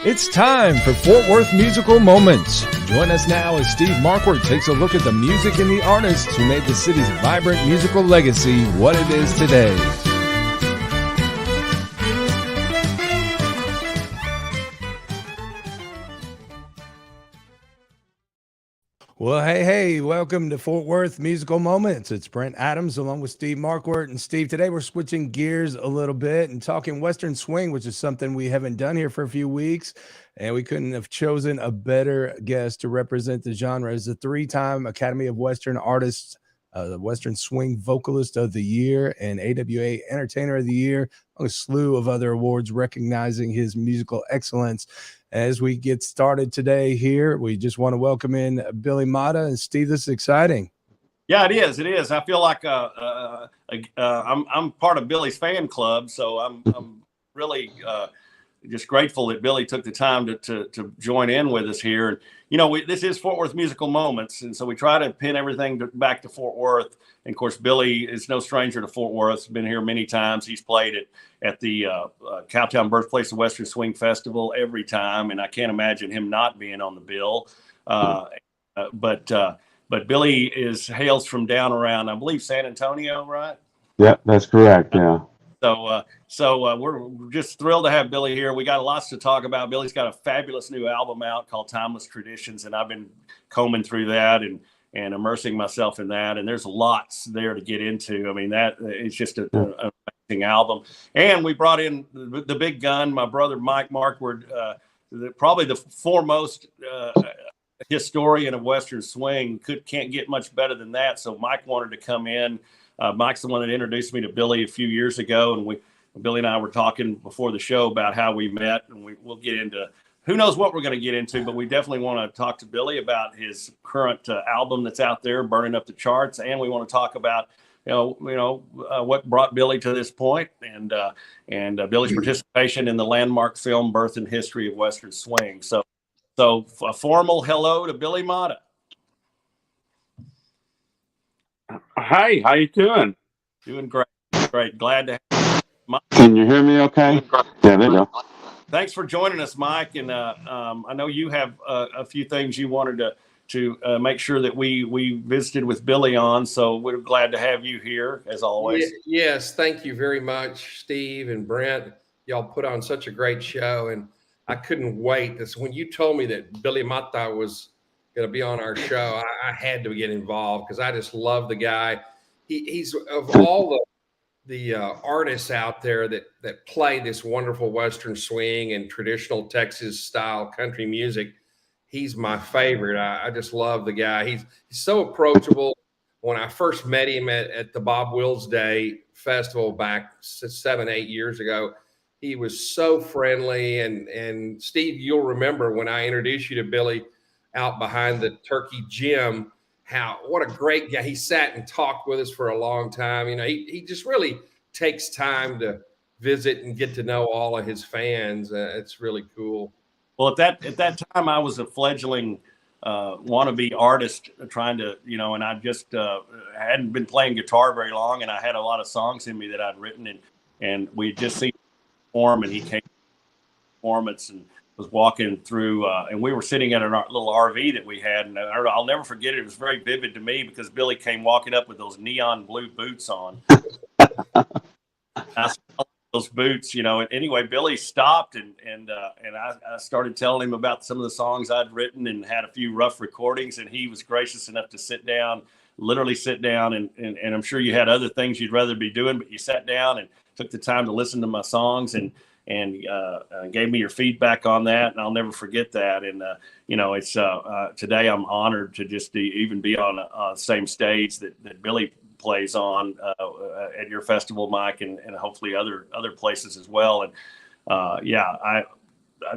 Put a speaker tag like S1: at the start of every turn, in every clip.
S1: It's time for Fort Worth Musical Moments. Join us now as Steve Markward takes a look at the music and the artists who made the city's vibrant musical legacy what it is today. Well, hey, welcome to Fort Worth Musical Moments. It's Brent Adams along with Steve Markward. And Steve, today we're switching gears a little bit and talking Western Swing, which is something we haven't done here for a few weeks. And we couldn't have chosen a better guest to represent the genre as the three-time Academy of Western Artists, the Western Swing Vocalist of the Year, and AWA Entertainer of the Year, a slew of other awards recognizing his musical excellence. As we get started today here, we just want to welcome in Billy Mata. And Steve, this is exciting.
S2: Yeah, it is. It is. I feel like I'm part of Billy's fan club, so I'm really just grateful that Billy took the time to join in with us here. You know, this is Fort Worth Musical Moments, and so we try to pin everything back to Fort Worth. And of course, Billy is no stranger to Fort Worth. He's been here many times. He's played at the Cowtown Birthplace of Western Swing Festival every time, and I can't imagine him not being on the bill. But Billy hails from down around, I believe, San Antonio, right?
S3: Yeah, that's correct. Yeah.
S2: So we're just thrilled to have Billy here. We got lots to talk about. Billy's got a fabulous new album out called Timeless Traditions, and I've been combing through that and immersing myself in that. And there's lots there to get into. I mean, that it's just an amazing album. And we brought in the big gun, my brother Mike Markward, probably the foremost historian of Western Swing. Can't get much better than that. So Mike wanted to come in. Mike's the one that introduced me to Billy a few years ago, and Billy and I were talking before the show about how we met, and we'll get into who knows what we're going to get into, but we definitely want to talk to Billy about his current album that's out there, burning up the charts, and we want to talk about what brought Billy to this point, and Billy's participation in the landmark film Birth and History of Western Swing. So a formal hello to Billy Mata.
S4: Hi, how you doing?
S2: Doing great. Glad to have you.
S3: Can you hear me okay? Yeah, there you go.
S2: Thanks for joining us, Mike. And I know you have a few things you wanted to make sure that we visited with Billy on. So we're glad to have you here, as always.
S5: Yes, thank you very much, Steve and Brent. Y'all put on such a great show, and I couldn't wait. When you told me that Billy Mata was going to be on our show, I had to get involved because I just love the guy. He's of all the artists out there that play this wonderful Western swing and traditional Texas style country music, he's my favorite. I just love the guy. He's so approachable. When I first met him at the Bob Wills Day Festival back 7-8 years ago, he was so friendly. And Steve, you'll remember when I introduced you to Billy out behind the Turkey Gym, what a great guy. He sat and talked with us for a long time. You know, he just really takes time to visit and get to know all of his fans. It's really cool.
S2: Well, at that time, I was a fledgling wannabe artist trying to, and I just hadn't been playing guitar very long, and I had a lot of songs in me that I'd written, and we just seen him perform, and he came to performance and was walking through, and we were sitting at a little RV that we had, and I'll never forget it. It was very vivid to me because Billy came walking up with those neon blue boots on. I saw those boots, and anyway, Billy stopped and I started telling him about some of the songs I'd written and had a few rough recordings, and he was gracious enough to literally sit down, and I'm sure you had other things you'd rather be doing, but you sat down and took the time to listen to my songs and gave me your feedback on that, and I'll never forget that. And it's today I'm honored to just even be on the same stage that Billy plays on at your festival, Mike, and hopefully other places as well. And I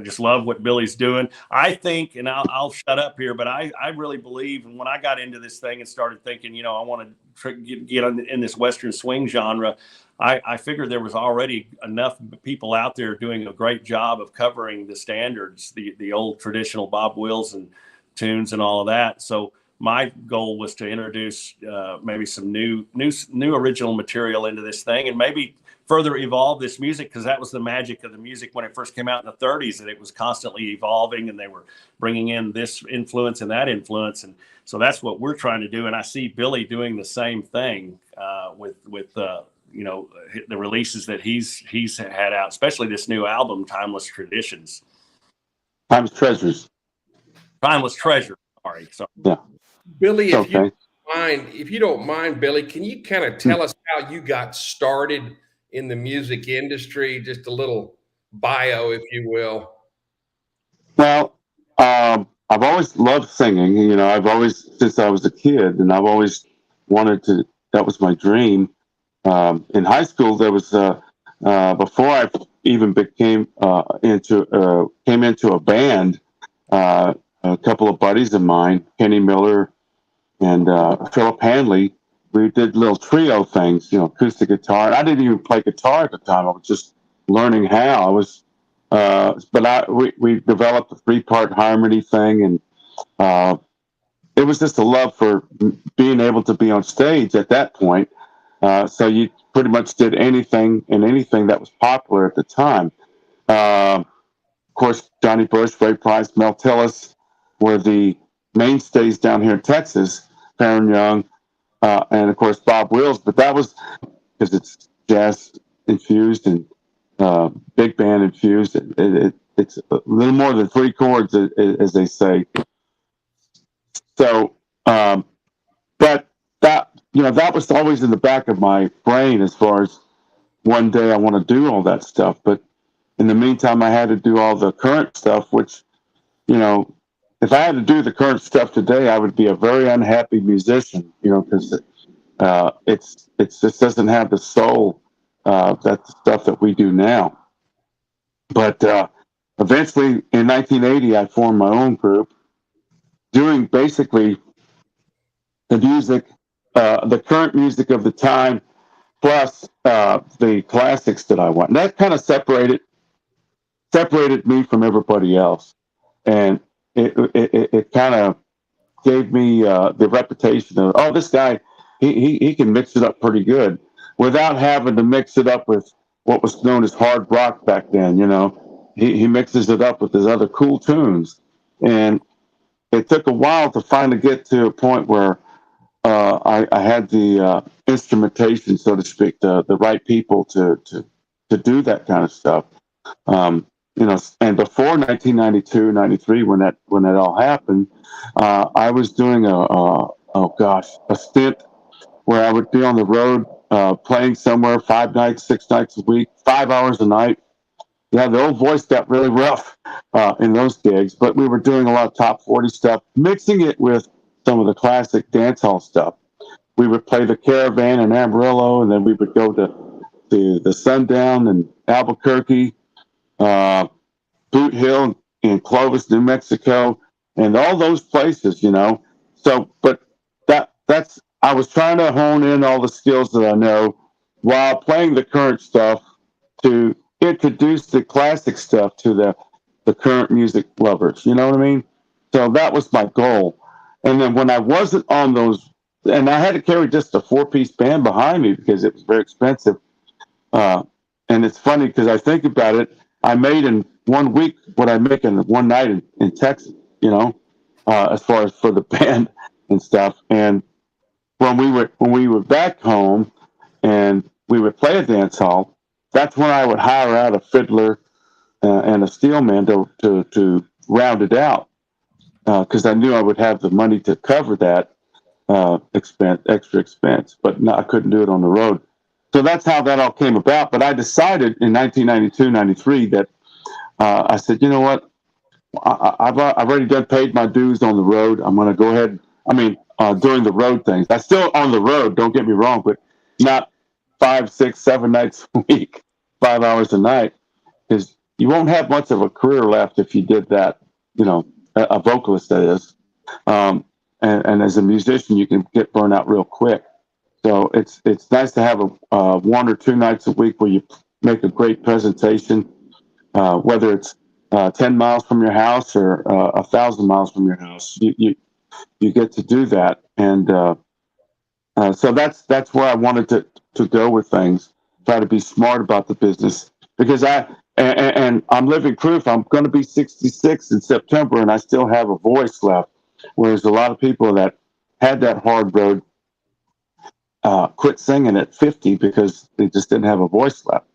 S2: just love what Billy's doing. I think, and I'll shut up here, but I really believe, and when I got into this thing and started thinking, I want to get in this Western swing genre, I figured there was already enough people out there doing a great job of covering the standards, the old traditional Bob Wills and tunes and all of that. So my goal was to introduce maybe some new original material into this thing, and maybe further evolve this music, because that was the magic of the music when it first came out in the 30s, that it was constantly evolving and they were bringing in this influence and that influence. And so that's what we're trying to do. And I see Billy doing the same thing with you know, the releases that he's had out, especially this new album, Timeless Traditions.
S3: Timeless Treasures.
S2: Timeless Treasure. Sorry.
S3: Yeah.
S5: Billy,
S3: Okay.
S5: if you don't mind, Billy, can you kind of tell us how you got started in the music industry? Just a little bio, if you will.
S3: Well, I've always loved singing. You know, I've always, since I was a kid, and I've always wanted to, that was my dream. In high school, there was, before I even came into a band, a couple of buddies of mine, Kenny Miller and Philip Hanley, we did little trio things, you know, acoustic guitar. And I didn't even play guitar at the time. I was just learning how. I was, we developed a 3-part harmony thing, and it was just a love for being able to be on stage at that point. So you pretty much did anything that was popular at the time. Of course, Johnny Bush, Ray Price, Mel Tillis were the mainstays down here in Texas. Farron Young, and of course Bob Wills. But that was because it's jazz infused and big band infused. It's a little more than 3 chords, as they say. So, but that, you know, that was always in the back of my brain as far as one day I want to do all that stuff. But in the meantime, I had to do all the current stuff, which, you know, if I had to do the current stuff today, I would be a very unhappy musician, you know, because it just doesn't have the soul that the stuff that we do now. But eventually, in 1980, I formed my own group, doing basically the music, the current music of the time, plus the classics that I want. And that kind of separated me from everybody else, and it kind of gave me the reputation of, oh, this guy, he can mix it up pretty good without having to mix it up with what was known as hard rock back then. You know, he mixes it up with his other cool tunes, and it took a while to finally get to a point where I had the instrumentation, so to speak, the right people to do that kind of stuff. You know, and before 1992, 93, when that all happened, I was doing a stint where I would be on the road playing somewhere 5 nights, 6 nights a week, 5 hours a night. Yeah, the old voice got really rough in those gigs, but we were doing a lot of top 40 stuff, mixing it with some of the classic dance hall stuff. We would play the Caravan in Amarillo, and then we would go to the Sundown in Albuquerque, Boot Hill in Clovis, New Mexico, and all those places, you know. So, but that's I was trying to hone in all the skills that I know while playing the current stuff to introduce the classic stuff to the current music lovers. You know what I mean? So that was my goal. And then when I wasn't on those, and I had to carry just a 4-piece band behind me because it was very expensive. And it's funny because I think about it, I made in 1 week what I make in 1 night in Texas, you know, as far as for the band and stuff. And when we were back home and we would play a dance hall, that's when I would hire out a fiddler and a steel man to round it out, because I knew I would have the money to cover that extra expense, but no, I couldn't do it on the road. So that's how that all came about. But I decided in 1992, 93 that I said, you know what? I've already paid my dues on the road. I'm going to go ahead. I mean, doing the road things. I'm still on the road, don't get me wrong, but not 5, 6, 7 nights a week, 5 hours a night, because you won't have much of a career left if you did that, you know, a vocalist that is. And as a musician, you can get burned out real quick. So it's nice to have a 1 or 2 nights a week where you make a great presentation, whether it's 10 miles from your house or 1,000 miles from your house. You get to do that, and so that's where I wanted to go with things. try to be smart about the business, because and I'm living proof. I'm going to be 66 in September, and I still have a voice left. Whereas a lot of people that had that hard road quit singing at 50 because they just didn't have a voice left.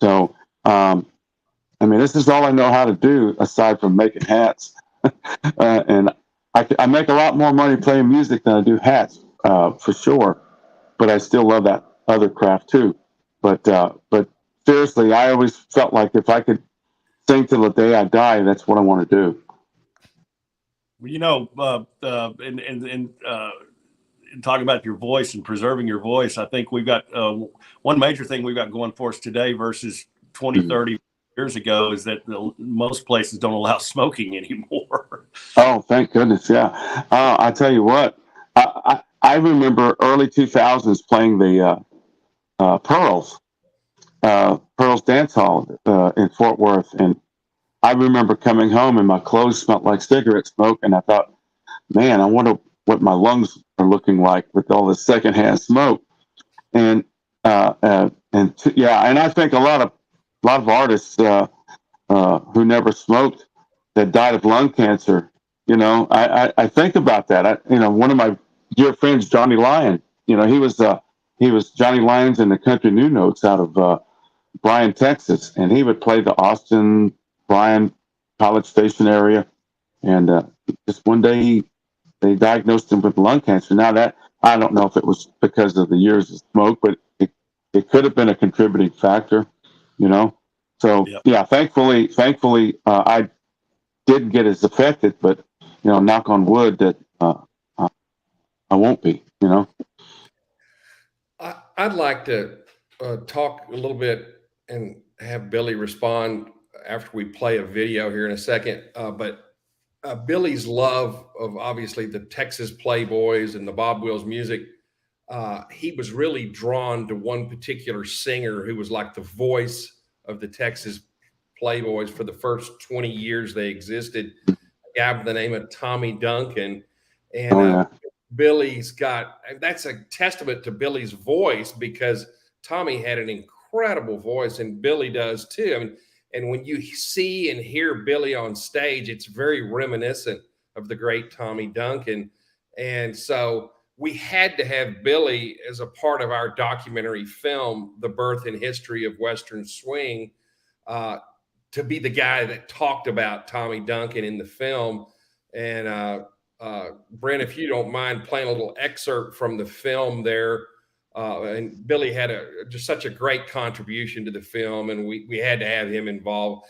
S3: So, I mean, this is all I know how to do aside from making hats. And I make a lot more money playing music than I do hats, for sure. But I still love that other craft too. But seriously, I always felt like if I could sing till the day I die, that's what I want to do.
S2: You know, and talking about your voice and preserving your voice, I think we've got one major thing we've got going for us today versus 20, 30 years ago is that most places don't allow smoking anymore.
S3: Oh, thank goodness. Yeah. I tell you what, I remember early 2000s playing the Pearls Dance Hall in Fort Worth. And I remember coming home and my clothes smelled like cigarette smoke. And I thought, man, I wonder what my lungs are looking like with all this secondhand smoke. And and I think a lot of artists who never smoked that died of lung cancer. You know, I think about that. One of my dear friends, Johnny Lyon. You know, he was Johnny Lyons in the Country New Notes out of Bryan, Texas, and he would play the Austin, Bryan, College Station area. And just one day they diagnosed him with lung cancer. Now that I don't know if it was because of the years of smoke, but it could have been a contributing factor. You know. So
S2: Yep.
S3: yeah, thankfully, I didn't get as affected, but knock on wood that I won't be. You know.
S5: I'd like to talk a little bit and have Billy respond after we play a video here in a second. But Billy's love of obviously the Texas Playboys and the Bob Wills music, he was really drawn to one particular singer who was like the voice of the Texas Playboys for the first 20 years they existed, a guy by the name of Tommy Duncan. And Billy's that's a testament to Billy's voice, because Tommy had an incredible voice and Billy does too. I mean, and when you see and hear Billy on stage, it's very reminiscent of the great Tommy Duncan. And so we had to have Billy as a part of our documentary film, The Birth and History of Western Swing, to be the guy that talked about Tommy Duncan in the film. And Brent, if you don't mind playing a little excerpt from the film there. And Billy had just such a great contribution to the film, and we had to have him involved.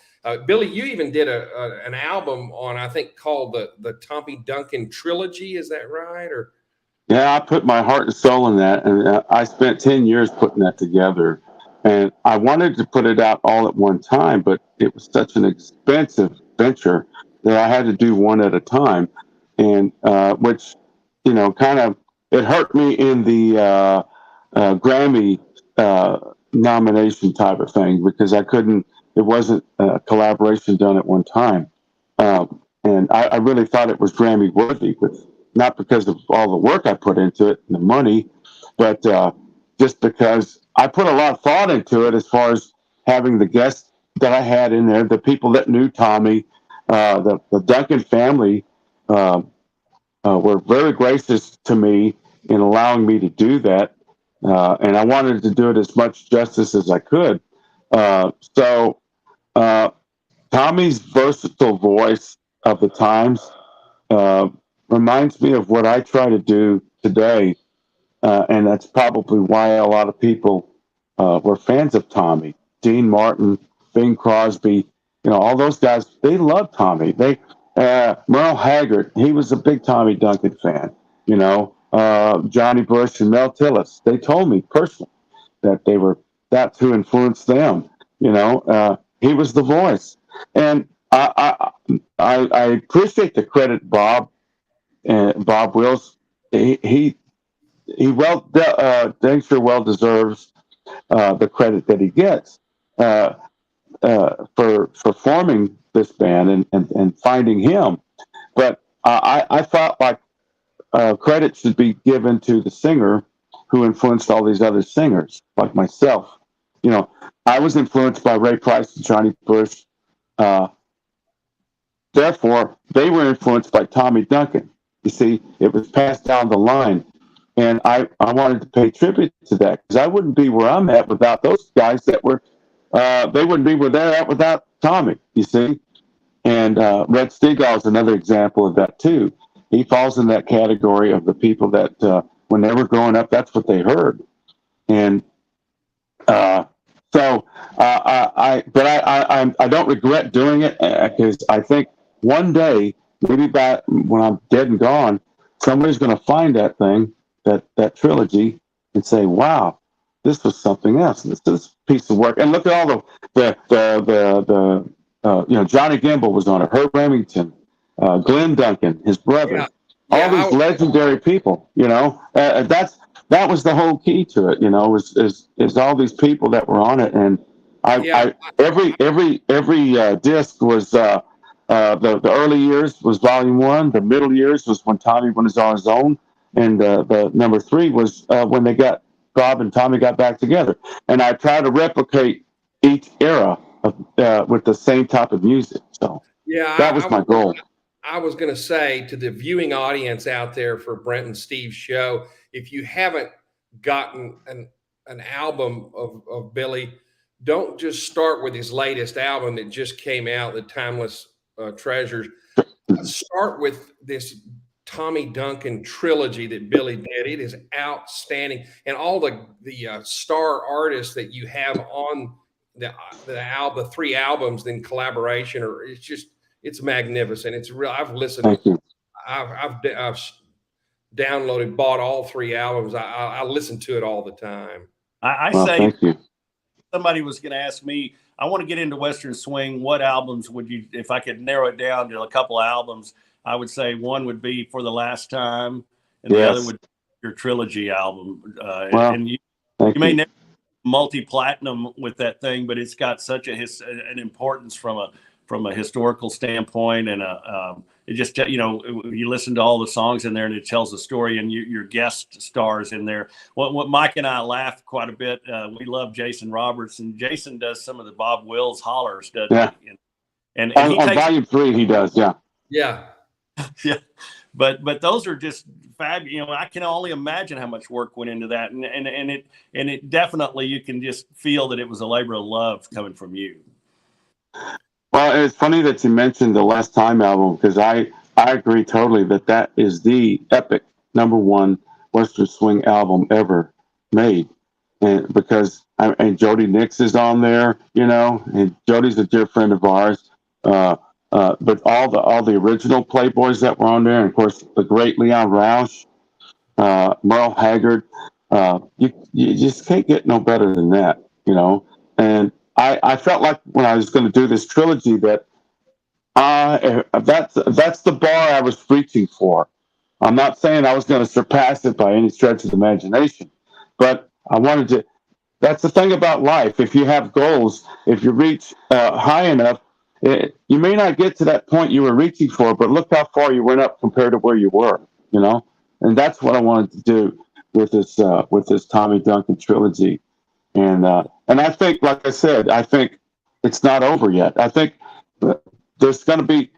S5: Billy, you even did an album on, I think, called the Tommy Duncan Trilogy. Is that right? Or
S3: yeah, I put my heart and soul in that, and I spent 10 years putting that together. And I wanted to put it out all at one time, but it was such an expensive venture that I had to do one at a time, and which kind of it hurt me in the Grammy nomination type of thing, because I couldn't. It wasn't a collaboration done at one time, and I really thought it was Grammy worthy, not because of all the work I put into it and the money, but just because I put a lot of thought into it as far as having the guests that I had in there, the people that knew Tommy, the Duncan family were very gracious to me in allowing me to do that. And I wanted to do it as much justice as I could. So Tommy's versatile voice of the times reminds me of what I try to do today. And that's probably why a lot of people were fans of Tommy. Dean Martin, Bing Crosby, all those guys, they loved Tommy. Merle Haggard, he was a big Tommy Duncan fan, Johnny Bush and Mel Tillis. They told me personally that that's who influenced them. He was the voice, and I appreciate the credit Bob Wills. He dang sure well deserves the credit that he gets for forming this band and finding him. But I thought like credit should be given to the singer who influenced all these other singers, like myself. I was influenced by Ray Price and Johnny Bush. Therefore, they were influenced by Tommy Duncan. You see, it was passed down the line. And I wanted to pay tribute to that because I wouldn't be where I'm at without those guys that were, they wouldn't be where they're at without Tommy, you see. And Red Steagall is another example of that, too. He falls in that category of the people that when they were growing up, that's what they heard. And I don't regret doing it because I think one day, maybe back when I'm dead and gone, somebody's going to find that thing, that trilogy, and say, "Wow, this was something else. This piece of work." And look at all the Johnny Gimble was on it, Herb Remington, Glenn Duncan, his brother, all these legendary people. That was the whole key to it. Is all these people that were on it, and every disc was. The early years was Volume 1. The middle years was when Tommy was on his own, and the number 3 was when they got Bob and Tommy got back together. And I try to replicate each era with the same type of music. So that was my goal.
S5: I was going to say to the viewing audience out there for Brent and Steve's show, if you haven't gotten an album of Billy, don't just start with his latest album that just came out, The Timeless Treasures. Start with this Tommy Duncan trilogy that Billy did. It is outstanding, and all the star artists that you have on the 3 albums in collaboration, it's magnificent. It's real. I've listened.
S3: Thank you.
S5: I've downloaded, bought all 3 albums. I listen to it all the time.
S2: I
S3: Well,
S2: say
S3: thank you.
S2: somebody was going to ask me, I want to get into Western swing. What albums would you, if I could narrow it down to a couple of albums, I would say one would be For the Last Time, and the other would be your trilogy album. And you may never multi-platinum with that thing, but it's got such an importance from a historical standpoint, and it just you listen to all the songs in there, and it tells a story, and your guest stars in there. What Mike and I laugh quite a bit. We love Jason Roberts, and Jason does some of the Bob Wills hollers, doesn't he? And
S3: on
S2: he takes,
S3: Volume 3, he does, yeah.
S5: Yeah.
S2: But those are just fabulous. I can only imagine how much work went into that, and it definitely, you can just feel that it was a labor of love coming from you.
S3: Well, it's funny that you mentioned the Last Time album, because I agree totally that is the epic #1 Western swing album ever made, and because Jody Nix is on there, and Jody's a dear friend of ours. But all the original Playboys that were on there, and of course the great Leon Roush, Merle Haggard, you just can't get no better than that, And I felt like when I was going to do this trilogy that that's the bar I was reaching for. I'm not saying I was going to surpass it by any stretch of the imagination, but I wanted to. That's the thing about life. If you have goals, if you reach high enough, you may not get to that point you were reaching for, but look how far you went up compared to where you were, And that's what I wanted to do with this Tommy Duncan trilogy. And I think, like I said, I think it's not over yet. I think there's going to be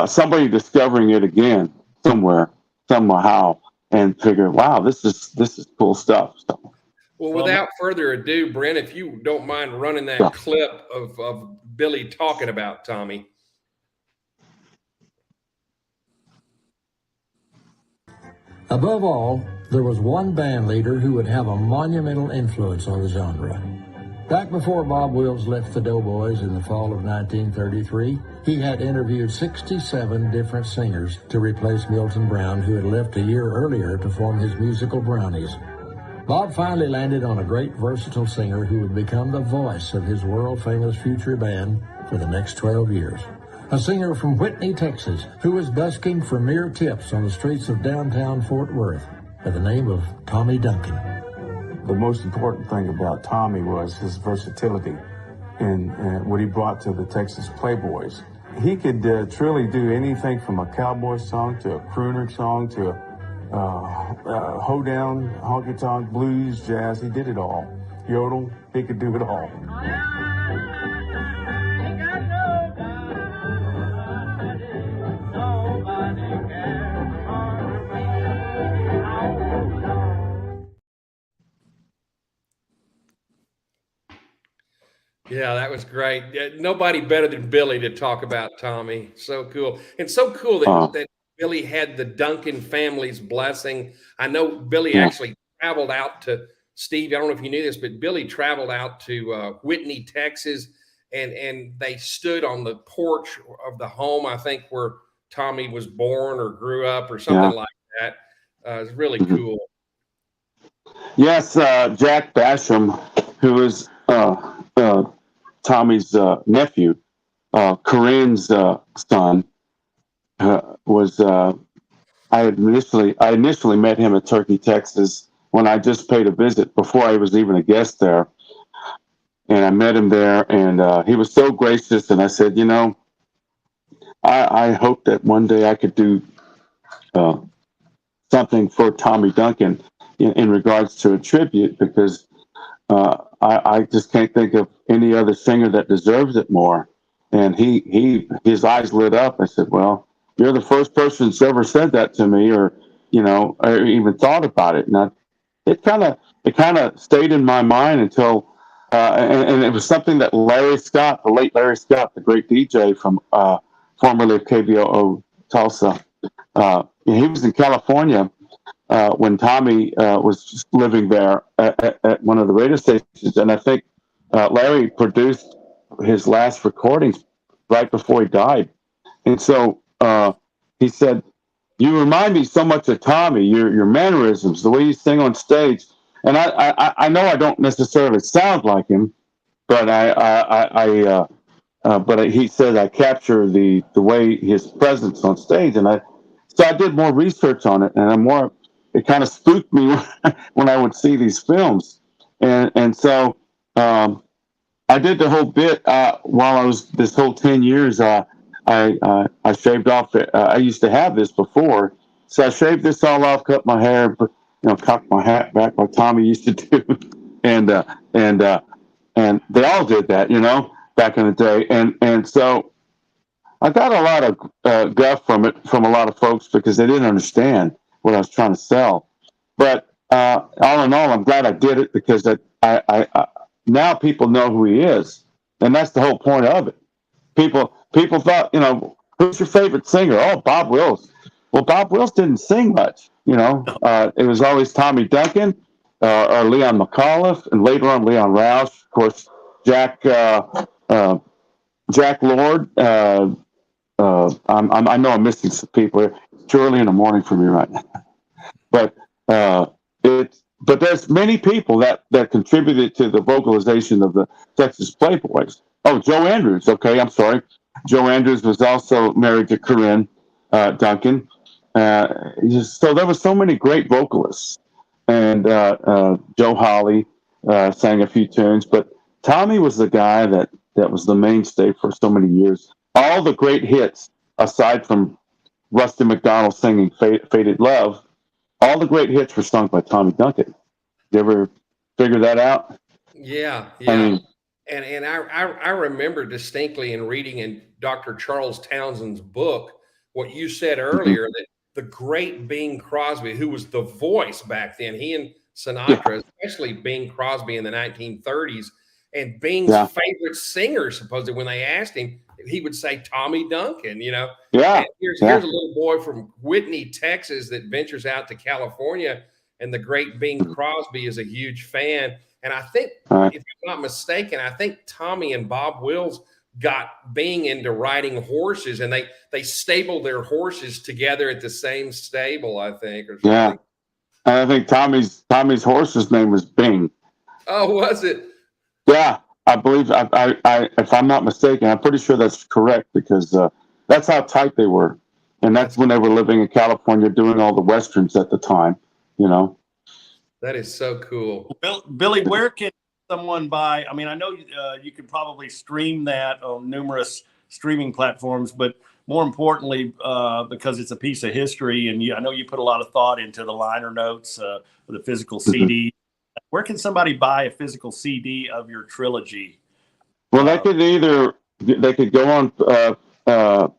S3: somebody discovering it again somewhere, somehow, and figure, wow, this is cool stuff. So.
S5: Well, without further ado, Brent, if you don't mind running that clip of Billy talking about Tommy.
S6: Above all, there was one band leader who would have a monumental influence on the genre. Back before Bob Wills left the Doughboys in the fall of 1933, he had interviewed 67 different singers to replace Milton Brown, who had left a year earlier to form his musical Brownies. Bob finally landed on a great versatile singer who would become the voice of his world-famous future band for the next 12 years. A singer from Whitney, Texas, who was busking for mere tips on the streets of downtown Fort Worth by the name of Tommy Duncan.
S7: The most important thing about Tommy was his versatility and what he brought to the Texas Playboys. He could truly do anything from a cowboy song to a crooner song to a hoedown, honky-tonk, blues, jazz. He did it all. yodel. He could do it all.
S5: Yeah, that was great. Nobody better than Billy to talk about Tommy. So cool. And so cool that Billy had the Duncan family's blessing. I know Billy actually traveled out to Steve. I don't know if you knew this, but Billy traveled out to Whitney, Texas, and they stood on the porch of the home, I think, where Tommy was born or grew up or something like that. It's really cool.
S3: Yes, Jack Basham, who is Tommy's nephew, Corinne's son, was I initially met him at Turkey, Texas, when I just paid a visit before I was even a guest there, and I met him there, and he was so gracious. And I said, you know, I hope that one day I could do something for Tommy Duncan in regards to a tribute, because I just can't think of any other singer that deserves it more. And his eyes lit up. I said, well, you're the first person that's ever said that to me, or, you know, or even thought about it. And it kind of stayed in my mind until, and it was something that Larry Scott, the late Larry Scott, the great DJ from formerly of KVOO Tulsa, he was in California when Tommy was living there at one of the radio stations, and I think Larry produced his last recordings right before he died. And so he said, "You remind me so much of Tommy. Your mannerisms, the way you sing on stage." And I know I don't necessarily sound like him, but but he said I capture the way his presence on stage, and so I did more research on it, and it kind of spooked me when I would see these films, and so I did the whole bit while I was this whole 10 years. I shaved off. I used to have this before, so I shaved this all off, cut my hair, cocked my hat back like Tommy used to do, and they all did that, back in the day, and so I got a lot of guff from a lot of folks because they didn't understand what I was trying to sell. But all in all, I'm glad I did it, because I now people know who he is, and that's the whole point of it. People thought, who's your favorite singer? Oh, Bob Wills. Well, Bob Wills didn't sing much. It was always Tommy Duncan or Leon McAuliffe, and later on Leon Roush, of course, Jack Lord. I know I'm missing some people here. It's too early in the morning for me right now. But there's many people that contributed to the vocalization of the Texas Playboys. Oh, Joe Andrews. Okay, I'm sorry. Joe Andrews was also married to Corinne Duncan. So there were so many great vocalists, and Joe Holly sang a few tunes. But Tommy was the guy that was the mainstay for so many years. All the great hits, aside from Rusty McDonald singing Faded Love, all the great hits were sung by Tommy Duncan. You ever figure that out?
S5: Yeah.
S3: I mean,
S5: and I remember distinctly in reading in Dr. Charles Townsend's book what you said earlier, that the great Bing Crosby, who was the voice back then, he and Sinatra, especially Bing Crosby in the 1930s, and Bing's favorite singer, supposedly, when they asked him, he would say Tommy Duncan,
S3: Yeah.
S5: And here's a little boy from Whitney, Texas, that ventures out to California, and the great Bing Crosby is a huge fan. And I think, if I'm not mistaken, I think Tommy and Bob Wills got Bing into riding horses, and they stabled their horses together at the same stable, I think, or something.
S3: Yeah. And I think Tommy's horse's name was Bing.
S5: Oh, was it?
S3: Yeah, I believe, I if I'm not mistaken, I'm pretty sure that's correct, because that's how tight they were. And that's when they were living in California doing all the Westerns at the time,
S5: That is so cool.
S2: Billy, where can someone buy? I mean, I know you could probably stream that on numerous streaming platforms, but more importantly, because it's a piece of history, and I know you put a lot of thought into the liner notes, the physical CD. where can somebody buy a physical CD of your trilogy?
S3: Well, they could go on our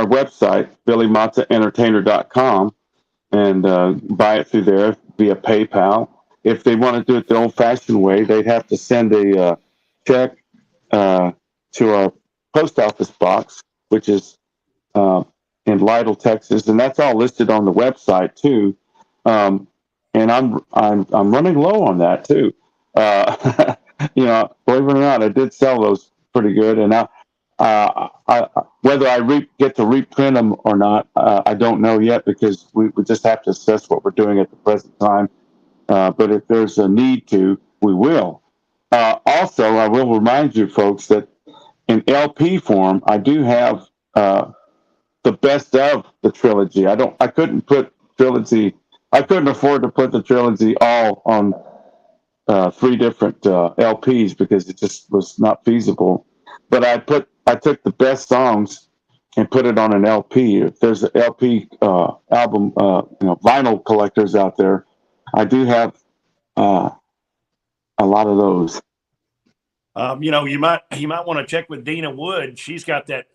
S3: website, BillyMattaEntertainer.com, and buy it through there via PayPal. If they want to do it the old-fashioned way, they'd have to send a check to our post office box, which is in Lytle, Texas, and that's all listed on the website too. And I'm running low on that too. Believe it or not, I did sell those pretty good, and whether I get to reprint them or not, I don't know yet, because we just have to assess what we're doing at the present time. But if there's a need to, we will. Also, I will remind you folks that in LP form, I do have the best of the trilogy. I couldn't afford to put the trilogy all on 3 different LPs, because it just was not feasible. But I took the best songs and put it on an LP. If there's an LP album, vinyl collectors out there, I do have a lot of those.
S2: You might want to check with Dina Wood. She's got that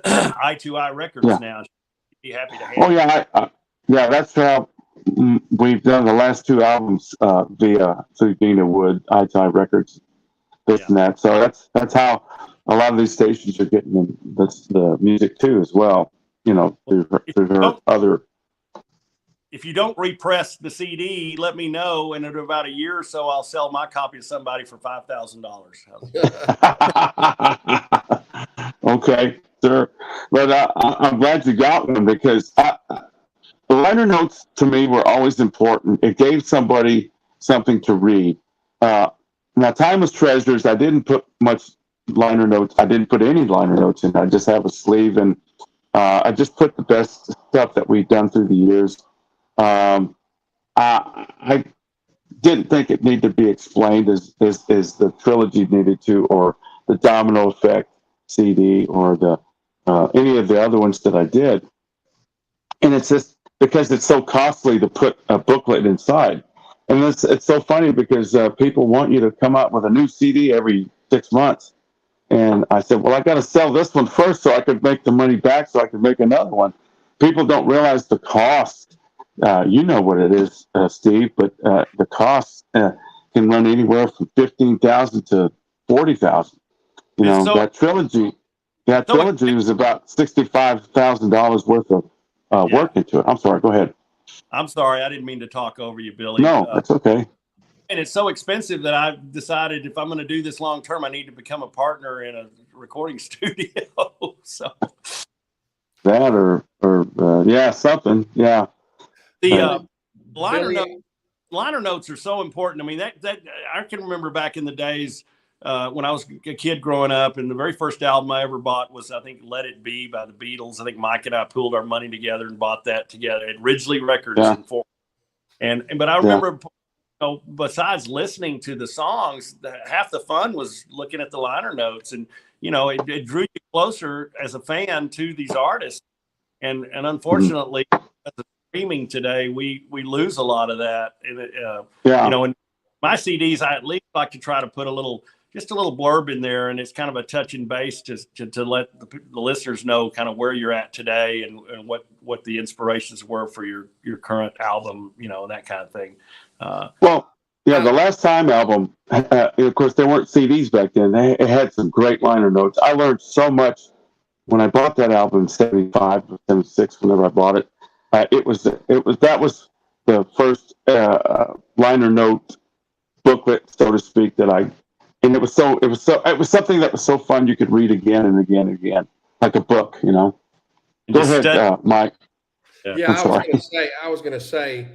S2: I2I Records now. She'd be happy to have.
S3: Oh yeah, that's how we've done the last 2 albums via through Dina Wood, I2I Records, and that. So that's how a lot of these stations are getting the music too, as well. Through her other.
S2: If you don't repress the CD, let me know, and in about a year or so, I'll sell my copy to somebody for $5,000.
S3: Okay, sir. But I'm glad you got one, because the liner notes to me were always important. It gave somebody something to read. Now, Timeless Treasures, I didn't put much liner notes. I didn't put any liner notes in. I just have a sleeve, and I just put the best stuff that we've done through the years. I didn't think it needed to be explained as the trilogy needed to, or the Domino Effect CD, or the any of the other ones that I did. And it's just because it's so costly to put a booklet inside. And it's so funny, because people want you to come out with a new CD every 6 months. And I said, well, I got to sell this one first so I could make the money back, so I could make another one. People don't realize the cost. You know what it is, Steve, but the cost can run anywhere from $15,000 to $40,000. That trilogy was about $65,000 worth of work into it. I'm sorry. Go ahead.
S2: I'm sorry. I didn't mean to talk over you, Billy.
S3: No, that's okay.
S2: And it's so expensive that I've decided, if I'm going to do this long term, I need to become a partner in a recording studio. So
S3: that or something. Yeah.
S2: The liner notes are so important. I mean, that I can remember back in the days when I was a kid growing up, and the very first album I ever bought was, I think, Let It Be by the Beatles. I think Mike and I pooled our money together and bought that together at Ridgely Records. But I remember, besides listening to the songs, half the fun was looking at the liner notes, and it drew you closer as a fan to these artists. And unfortunately, as a streaming today, we lose a lot of that. And in my CDs, I at least like to try to put just a little blurb in there, and it's kind of a touch and base to let the listeners know kind of where you're at today, and what the inspirations were for your current album, that kind of thing.
S3: The Last Time album, of course, there weren't CDs back then. It had some great liner notes. I learned so much when I bought that album in 75 or 76, whenever I bought it. That was the first liner note booklet, so to speak, and it was something that was so fun you could read again and again and again, like a book, Go ahead, Mike.
S5: Yeah, I was going to say,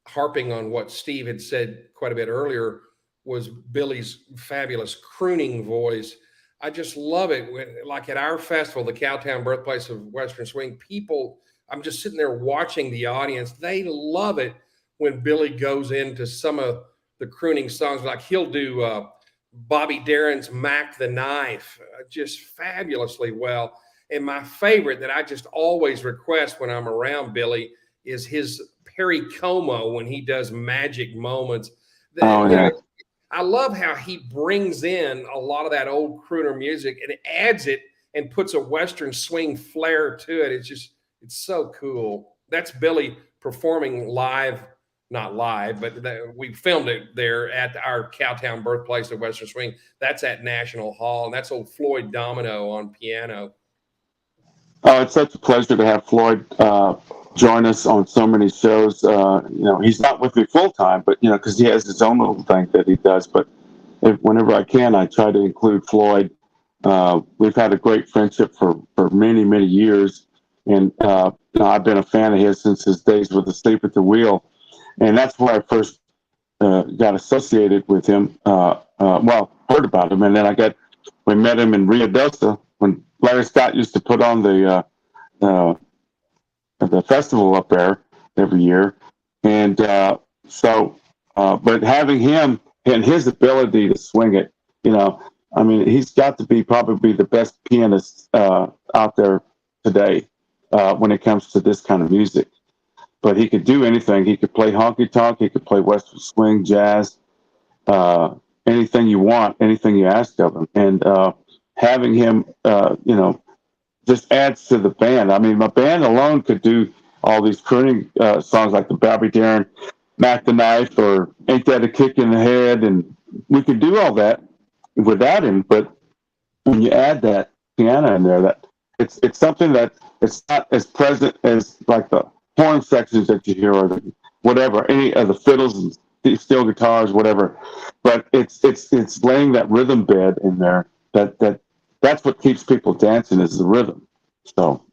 S5: harping on what Steve had said quite a bit earlier, was Billy's fabulous crooning voice. I just love it. Like at our festival, the Cowtown birthplace of Western Swing, I'm just sitting there watching the audience. They love it when Billy goes into some of the crooning songs. Like he'll do Bobby Darin's Mac the Knife, just fabulously well. And my favorite that I just always request when I'm around Billy is his Perry Como, when he does Magic Moments.
S3: Oh,
S5: You
S3: yeah.
S5: know, I love how he brings in a lot of that old crooner music and adds it and puts a Western swing flair to it. It's so cool. That's Billy performing live, not live, but we filmed it there at our Cowtown birthplace of Western Swing. That's at National Hall, and that's old Floyd Domino on piano.
S3: Oh, it's such a pleasure to have Floyd join us on so many shows. He's not with me full time, but because he has his own little thing that he does. But whenever I can, I try to include Floyd. We've had a great friendship for many, many years, and I've been a fan of his since his days with Asleep at the Wheel, and that's where I first got associated with him. Heard about him, and then we met him in Rio Dosa when Larry Scott used to put on the festival up there every year, and but having him and his ability to swing it, he's got to be probably the best pianist out there today when it comes to this kind of music. But he could do anything. He could play honky tonk. He could play Western swing, jazz, anything you want, anything you ask of him. And having him, just adds to the band. I mean, my band alone could do all these crooning songs like the Bobby Darin, Mac the Knife, or Ain't That a Kick in the Head, and we could do all that without him. But when you add that piano in there, that it's something that it's not as present as like the horn sections that you hear, or the whatever, any of the fiddles and steel guitars, whatever. But it's laying that rhythm bed in there that's what keeps people dancing, is the rhythm. So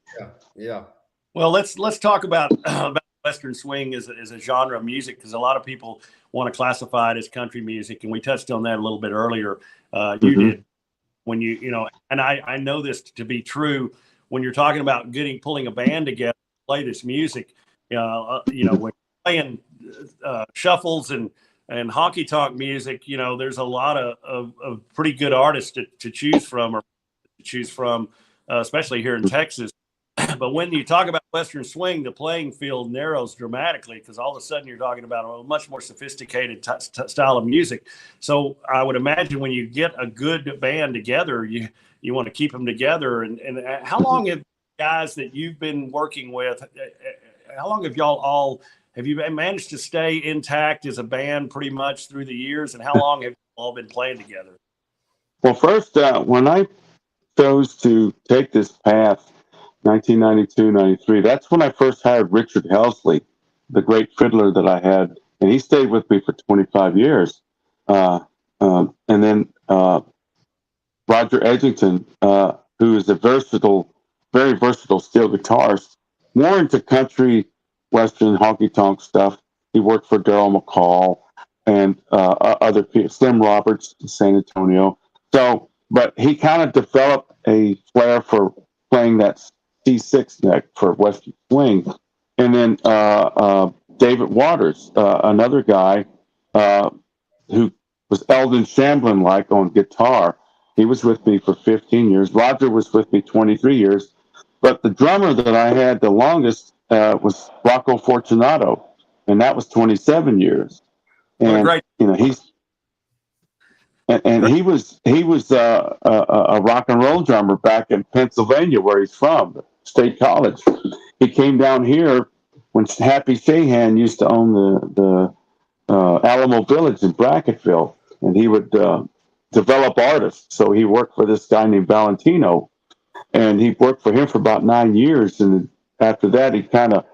S5: yeah.
S2: Well, let's talk about Western swing as a genre of music, because a lot of people want to classify it as country music, and we touched on that a little bit earlier. You did when and I know this to be true when you're talking about pulling a band together to play this music. When you're playing shuffles and honky tonk music, there's a lot of pretty good artists to choose from, especially here in Texas. But when you talk about Western swing, the playing field narrows dramatically, because all of a sudden you're talking about a much more sophisticated style of music. So I would imagine when you get a good band together, you want to keep them together. And how long have guys that you've been working with, how long have have you managed to stay intact as a band pretty much through the years? And how long have you all been playing together?
S3: Well, first, when I chose to take this path, 1992, 93, that's when I first hired Richard Helsley, the great fiddler that I had, and he stayed with me for 25 years. And then Roger Edgington, who is a very versatile steel guitarist, more into country, Western, honky-tonk stuff. He worked for Daryl McCall and other people, Slim Roberts in San Antonio. So, but he kind of developed a flair for playing that C6 neck for Western swing. And then David Waters, another guy who was Eldon Shamblin-like on guitar. He was with me for 15 years. Roger was with me 23 years. But the drummer that I had the longest was Rocco Fortunato, and that was 27 years. And
S2: great.
S3: He was a rock and roll drummer back in Pennsylvania, where he's from, State College. He came down here when Happy Shahan used to own the Alamo Village in Brackettville, and he would develop artists. So he worked for this guy named Valentino, and he worked for him for about 9 years. And after that, he kind of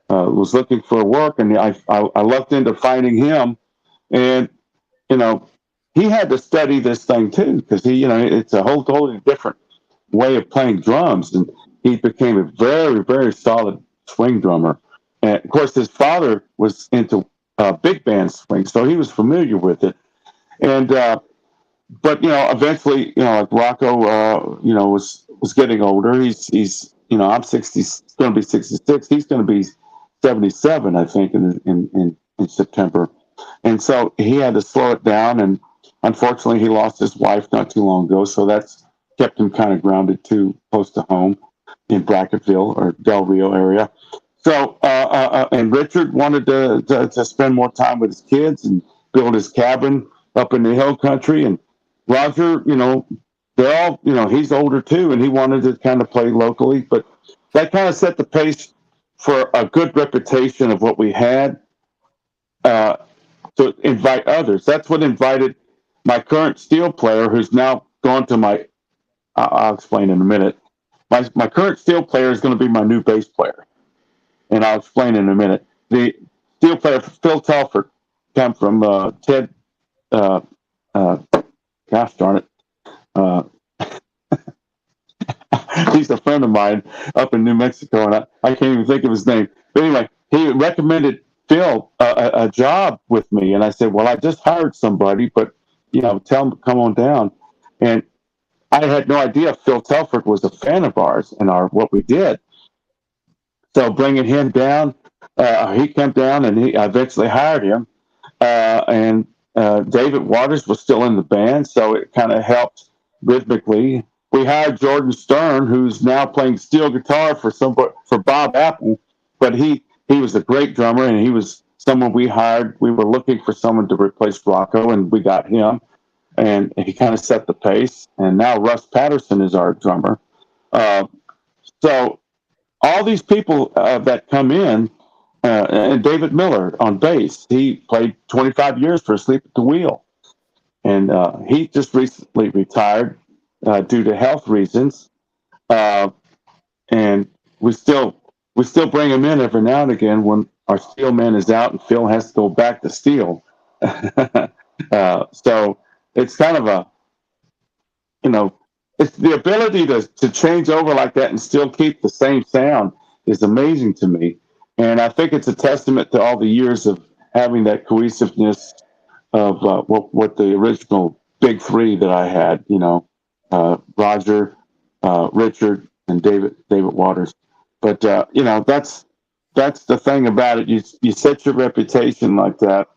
S3: was looking for work, and I lucked into finding him. And he had to study this thing too, because it's a whole totally different way of playing drums, and he became a very, very solid swing drummer. And of course, his father was into big band swing, so he was familiar with it. And but eventually, like Rocco, was getting older. He's I'm 60, going to be 66. He's going to be 77, I think, in September. And so he had to slow it down, and unfortunately, he lost his wife not too long ago, so that's kept him kind of grounded too, close to home in Brackettville or Del Rio area. So, and Richard wanted to spend more time with his kids and built his cabin up in the hill country. And Roger, they're all, he's older too, and he wanted to kind of play locally. But that kind of set the pace for a good reputation of what we had to invite others. That's what invited my current steel player, who's now gone to I'll explain in a minute. My current steel player is going to be my new bass player, and I'll explain in a minute. The steel player, Phil Telford, come from Ted. Gosh darn it. He's a friend of mine up in New Mexico, and I can't even think of his name. But anyway, he recommended Phil a job with me, and I said, well, I just hired somebody, but tell him to come on down. And I had no idea Phil Telford was a fan of ours and what we did. So bringing him down, he came down, and I eventually hired him. And David Waters was still in the band, so it kind of helped rhythmically. We hired Jordan Stern, who's now playing steel guitar for Bob Apple, but he was a great drummer, and he was someone we hired. We were looking for someone to replace Rocco, and we got him, and he kind of set the pace. And now Russ Patterson is our drummer. So all these people that come in, and David Miller on bass, he played 25 years for Asleep at the Wheel, and he just recently retired due to health reasons, and we still bring him in every now and again when our steel man is out and Phil has to go back to steel. So it's kind of it's the ability to change over like that and still keep the same sound is amazing to me. And I think it's a testament to all the years of having that cohesiveness of what the original big three that I had, Roger, Richard, and David Waters. But that's the thing about it. You set your reputation like that,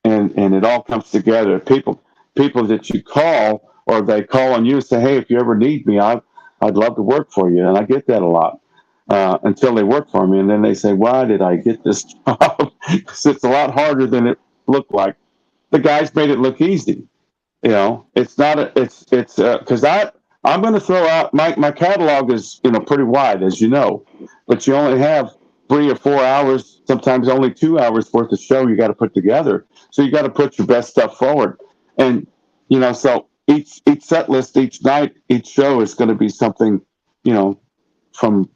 S3: and it all comes together. People that you call, or they call on you and say, "Hey, if you ever need me, I'd love to work for you," and I get that a lot. Until they work for me, and then they say, "Why did I get this job?" Because it's a lot harder than it looked like. The guys made it look easy. It's not. It's because I'm going to throw out my catalog is pretty wide, as you know, but you only have 3 or 4 hours, sometimes only 2 hours worth of show you got to put together. So you got to put your best stuff forward, and so each set list, each night, each show is going to be something, from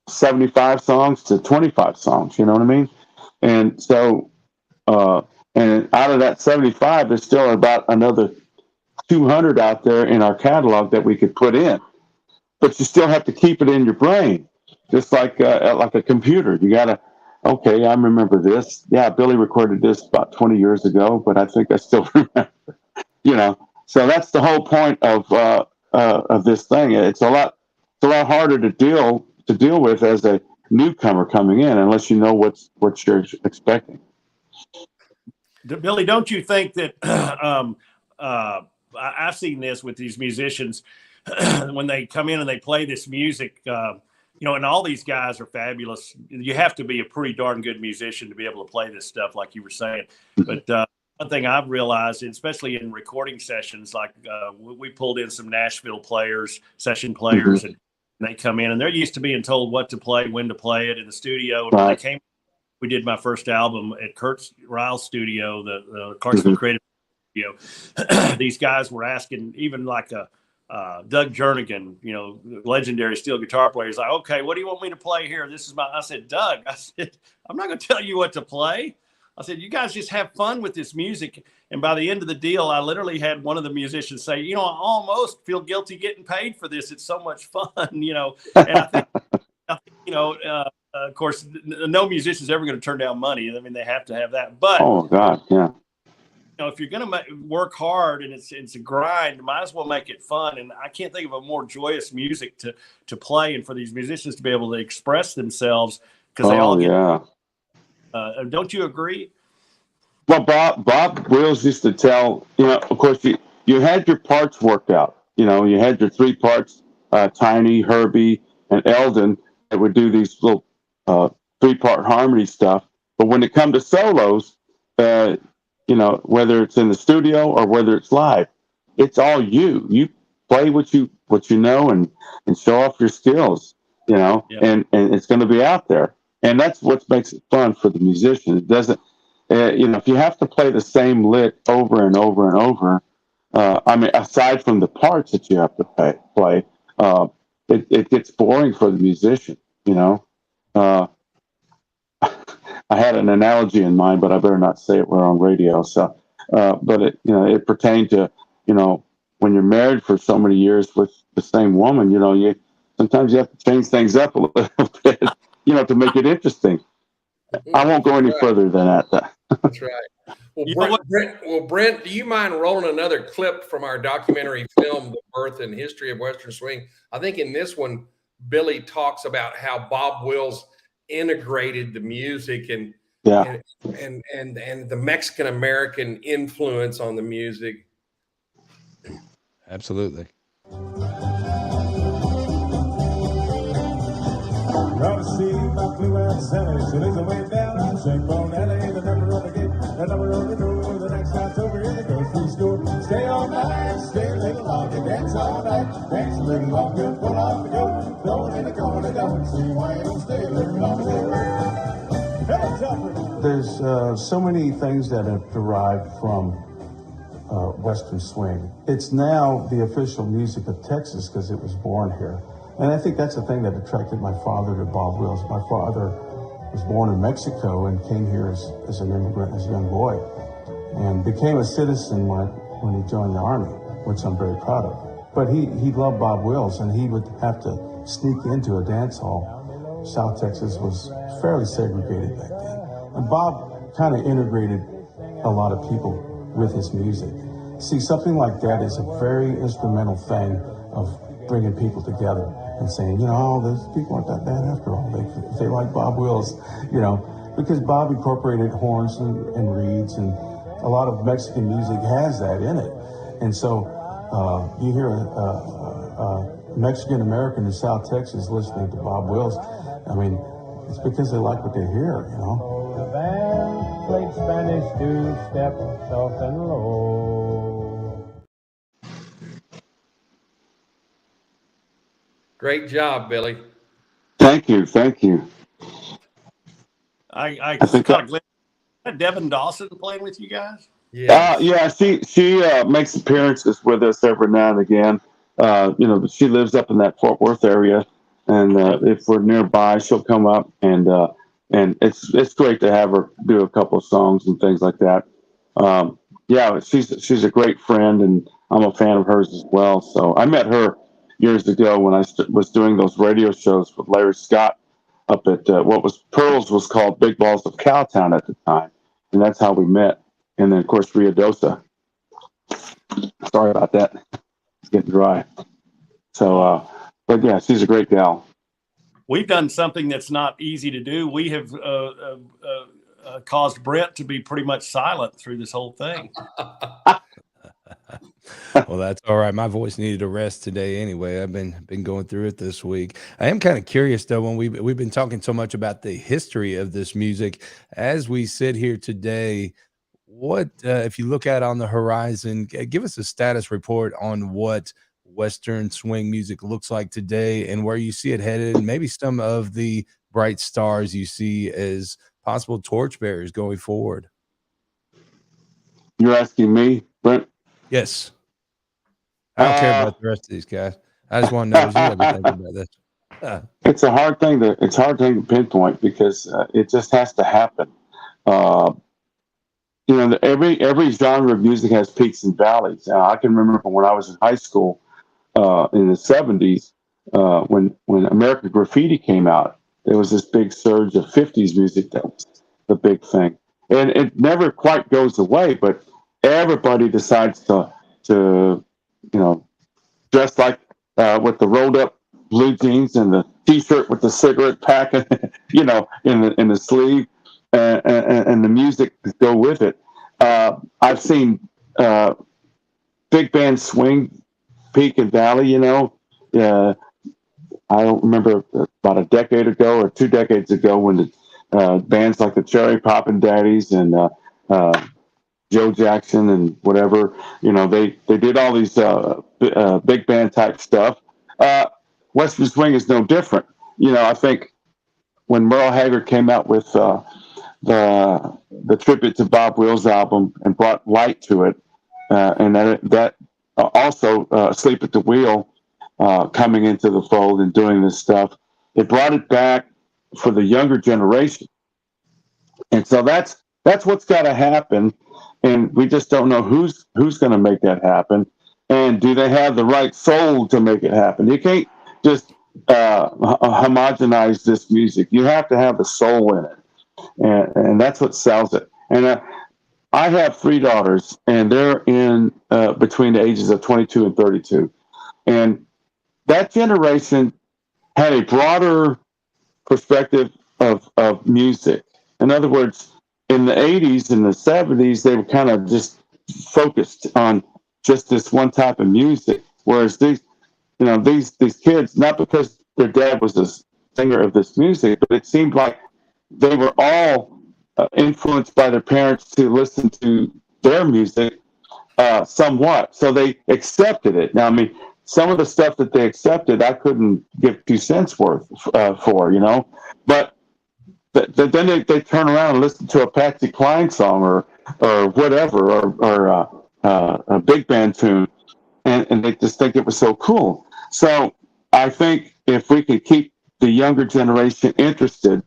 S3: 75 songs to 25 songs, you know what I mean? And so, and out of that 75, there's still about another 200 out there in our catalog that we could put in, but you still have to keep it in your brain, just like a computer. You gotta, okay, I remember this. Yeah, Billy recorded this about 20 years ago, but I think I still remember, So that's the whole point of this thing. It's a lot harder to deal with as a newcomer coming in, unless you know what you're expecting.
S2: Billy, don't you think that I've seen this with these musicians when they come in and they play this music, and all these guys are fabulous. You have to be a pretty darn good musician to be able to play this stuff, like you were saying. But one thing I've realized, especially in recording sessions, like we pulled in some Nashville players, session players, and they come in and they're used to being told what to play, when to play it in the studio. And when they came, we did my first album at Kurt's Ryle's studio, the Clarksville Creative Studio. These guys were asking, even like Doug Jernigan, legendary steel guitar player. He's like, "Okay, what do you want me to play here? This is I said, "Doug," "I'm not going to tell you what to play." I said, "You guys just have fun with this music." And by the end of the deal, I literally had one of the musicians say, "I almost feel guilty getting paid for this. It's so much fun," And I think of course, no musician's ever going to turn down money. I mean, they have to have that. But
S3: oh God, yeah.
S2: If you're going to work hard and it's a grind, might as well make it fun. And I can't think of a more joyous music to play and for these musicians to be able to express themselves, because they all get.
S3: Yeah.
S2: Don't you agree?
S3: Well, Bob Wills used to tell, of course, you had your parts worked out. You had your 3 parts, Tiny, Herbie, and Eldon, that would do these little 3-part harmony stuff. But when it come to solos, whether it's in the studio or whether it's live, it's all you. You play what you know and show off your skills,
S2: Yeah.
S3: and it's going to be out there. And that's what makes it fun for the musician. It doesn't, if you have to play the same lick over and over and over, aside from the parts that you have to play, it gets boring for the musician, I had an analogy in mind, but I better not say it. We're on radio. So, but it pertained to, when you're married for so many years with the same woman, sometimes you have to change things up a little bit, to make it interesting. I won't go any further than that.
S5: That's right. Well, Brent, do you mind rolling another clip from our documentary film, The Birth and History of Western Swing? I think in this one, Billy talks about how Bob Wills integrated the music and the Mexican American influence on the music.
S1: Absolutely.
S8: Gonna see my blue and Sally, so there's a way down on Shangbone Alley, the number on the gate, the number on the door, the next stop's over in the grocery store. Stay all night, stay a little longer, dance all night, dance a little longer, pull off the coat, throw it in the corner, don't see why you don't stay a little longer. Hello, Tupper.
S7: There's so many things that have derived from Western swing. It's now the official music of Texas because it was born here. And I think that's the thing that attracted my father to Bob Wills. My father was born in Mexico and came here as an immigrant, as a young boy, and became a citizen when he joined the Army, which I'm very proud of. But he loved Bob Wills, and he would have to sneak into a dance hall. South Texas was fairly segregated back then. And Bob kind of integrated a lot of people with his music. See, something like that is a very instrumental thing of bringing people together and saying, those people aren't that bad after all. They like Bob Wills, because Bob incorporated horns and reeds, and a lot of Mexican music has that in it. And so you hear a Mexican American in South Texas listening to Bob Wills. I mean, it's because they like what they hear,
S8: The band played Spanish two-step, soft and low.
S5: Great job, Billy.
S3: Thank you.
S2: I
S3: think
S2: caught a glimpse. Is that Devin Dawson playing with you guys?
S3: Yeah, she makes appearances with us every now and again. She lives up in that Fort Worth area, and if we're nearby, she'll come up, and it's great to have her do a couple of songs and things like that. She's a great friend, and I'm a fan of hers as well. So I met her years ago when I was doing those radio shows with Larry Scott up at what was Pearls was called Big Balls of Cowtown at the time, and that's how we met. And then of course Ria Dosa. Sorry about that, it's getting dry. So, but yeah, she's a great gal.
S2: We've done something that's not easy to do. We have caused Brent to be pretty much silent through this whole thing.
S1: Well, that's all right. My voice needed a rest today anyway. I've been going through it this week. I am kind of curious though, when we've been talking so much about the history of this music, as we sit here today, what if you look out on the horizon, give us a status report on what Western swing music looks like today and where you see it headed, and maybe some of the bright stars you see as possible torchbearers going forward.
S3: You're asking me, Brent?
S1: Yes. I don't care about the rest of these guys. I just want to know what you have to think about this.
S3: It's a hard thing to pinpoint because it just has to happen. Every genre of music has peaks and valleys. I can remember when I was in high school in the 70s, when American Graffiti came out, there was this big surge of 50s music that was the big thing. And it never quite goes away, but everybody decides to dress like with the rolled up blue jeans and the T-shirt with the cigarette pack, in the sleeve, and the music to go with it. I've seen big band swing peak and valley. I don't remember about a decade ago or 2 decades ago when the bands like the Cherry Poppin' Daddies and Joe Jackson and whatever. They did all these big band type stuff. Western Swing is no different. I think when Merle Haggard came out with the tribute to Bob Wills album and brought light to it, and that also Sleep at the Wheel coming into the fold and doing this stuff, it brought it back for the younger generation. And so that's what's got to happen, and we just don't know who's going to make that happen, and do they have the right soul to make it happen? You can't just homogenize this music. You have to have the soul in it, and that's what sells it. And I have 3 daughters, and they're in between the ages of 22 and 32, and that generation had a broader perspective of music. In other words, in the 80s and the 70s, they were kind of just focused on just this one type of music, whereas these kids, not because their dad was a singer of this music, but it seemed like they were all influenced by their parents to listen to their music somewhat. So they accepted it. Now, I mean, some of the stuff that they accepted, I couldn't give 2 cents worth for, but then they turn around and listen to a Patsy Cline song or whatever, or a big band tune, and they just think it was so cool. So I think if we could keep the younger generation interested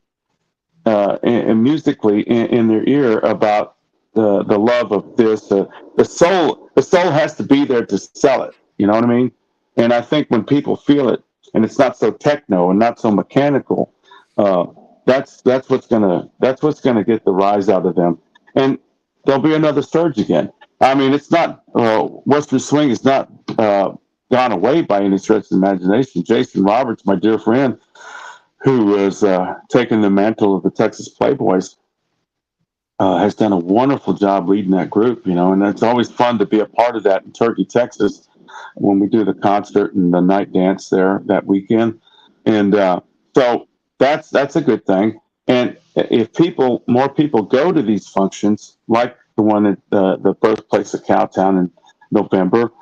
S3: and musically in their ear about the love of this, the soul has to be there to sell it. You know what I mean? And I think when people feel it, and it's not so techno and not so mechanical, that's what's gonna get the rise out of them, and there'll be another surge again. I mean, it's not Western Swing is not gone away by any stretch of the imagination. Jason Roberts, my dear friend, who has taken the mantle of the Texas Playboys, has done a wonderful job leading that group. And it's always fun to be a part of that in Turkey, Texas, when we do the concert and the night dance there that weekend. And so that's a good thing. And if more people go to these functions, like the one at the birthplace of Cowtown in November,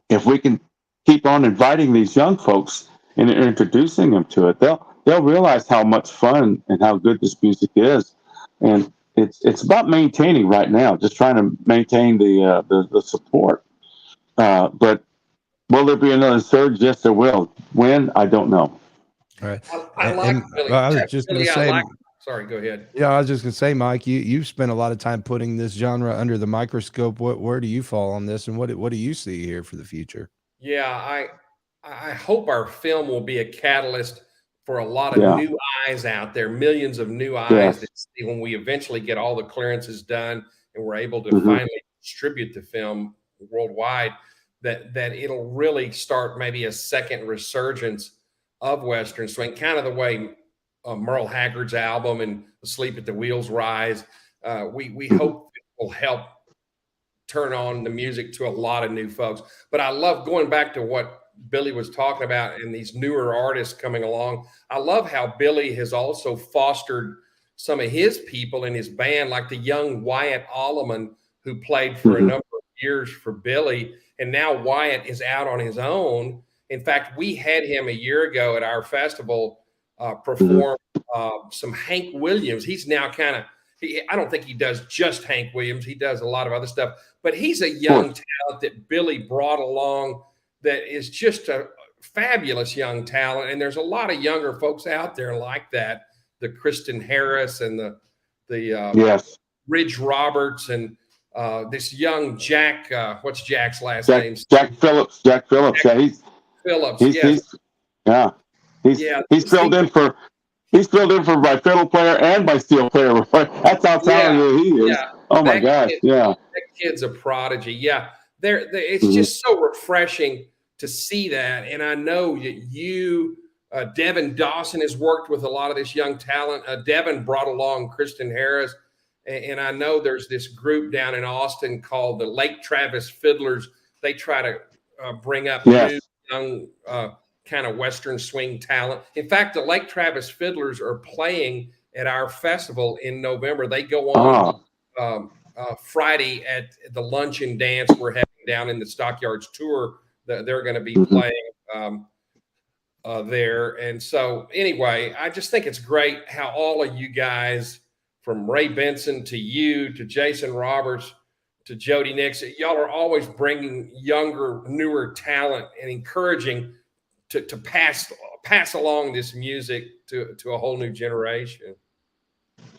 S3: if we can keep on inviting these young folks and introducing them to it, they'll realize how much fun and how good this music is. And it's about maintaining right now, just trying to maintain the support. But will there be another surge? Yes, there will. When? I don't know.
S1: All right.
S5: I like Billy.
S1: I was just going to say.
S5: Sorry, go ahead.
S1: Yeah, I was just going to say, Mike, you've spent a lot of time putting this genre under the microscope. Where do you fall on this, and what do you see here for the future?
S5: Yeah, I hope our film will be a catalyst for a lot of new eyes out there, millions of new eyes that see when we eventually get all the clearances done and we're able to finally distribute the film worldwide, that it'll really start maybe a second resurgence of Western Swing, kind of the way Merle Haggard's album and Asleep at the Wheels rise. We hope it will help turn on the music to a lot of new folks. But I love going back to what Billy was talking about and these newer artists coming along. I love how Billy has also fostered some of his people in his band, like the young Wyatt Alleman, who played for a number of years for Billy. And now Wyatt is out on his own. In fact, we had him a year ago at our festival perform some Hank Williams. He's now kind of, I don't think he does just Hank Williams. He does a lot of other stuff. But he's a young talent that Billy brought along that is just a fabulous young talent. And there's a lot of younger folks out there like that. The Kristen Harris and the Ridge Roberts and this young Jack, what's Jack's last name?
S3: Jack Phillips. Jack Phillips. He's filled in for my fiddle player and my steel player. That's how talented he is. Yeah. Oh my gosh. That
S5: kid's a prodigy. Yeah. It's just so refreshing to see that. And I know that Devin Dawson has worked with a lot of this young talent. Devin brought along Kristen Harris. And I know there's this group down in Austin called the Lake Travis Fiddlers. They try to bring up new young kind of Western swing talent. In fact, the Lake Travis Fiddlers are playing at our festival in November. They go on Friday at the lunch and dance we're having down in the Stockyards tour that they're going to be playing there. And so anyway, I just think it's great how all of you guys, from Ray Benson to you to Jason Roberts to Jody Nix, y'all are always bringing younger, newer talent and encouraging to pass along this music to a whole new generation.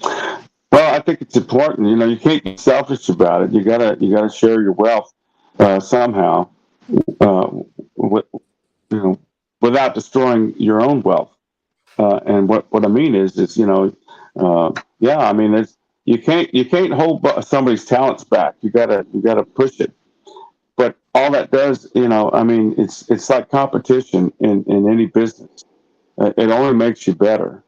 S3: Well, I think it's important. You can't be selfish about it. You gotta share your wealth somehow, without destroying your own wealth. And what I mean is I mean, you can't hold somebody's talents back. You gotta push it. But all that does, I mean, it's like competition in any business. It only makes you better.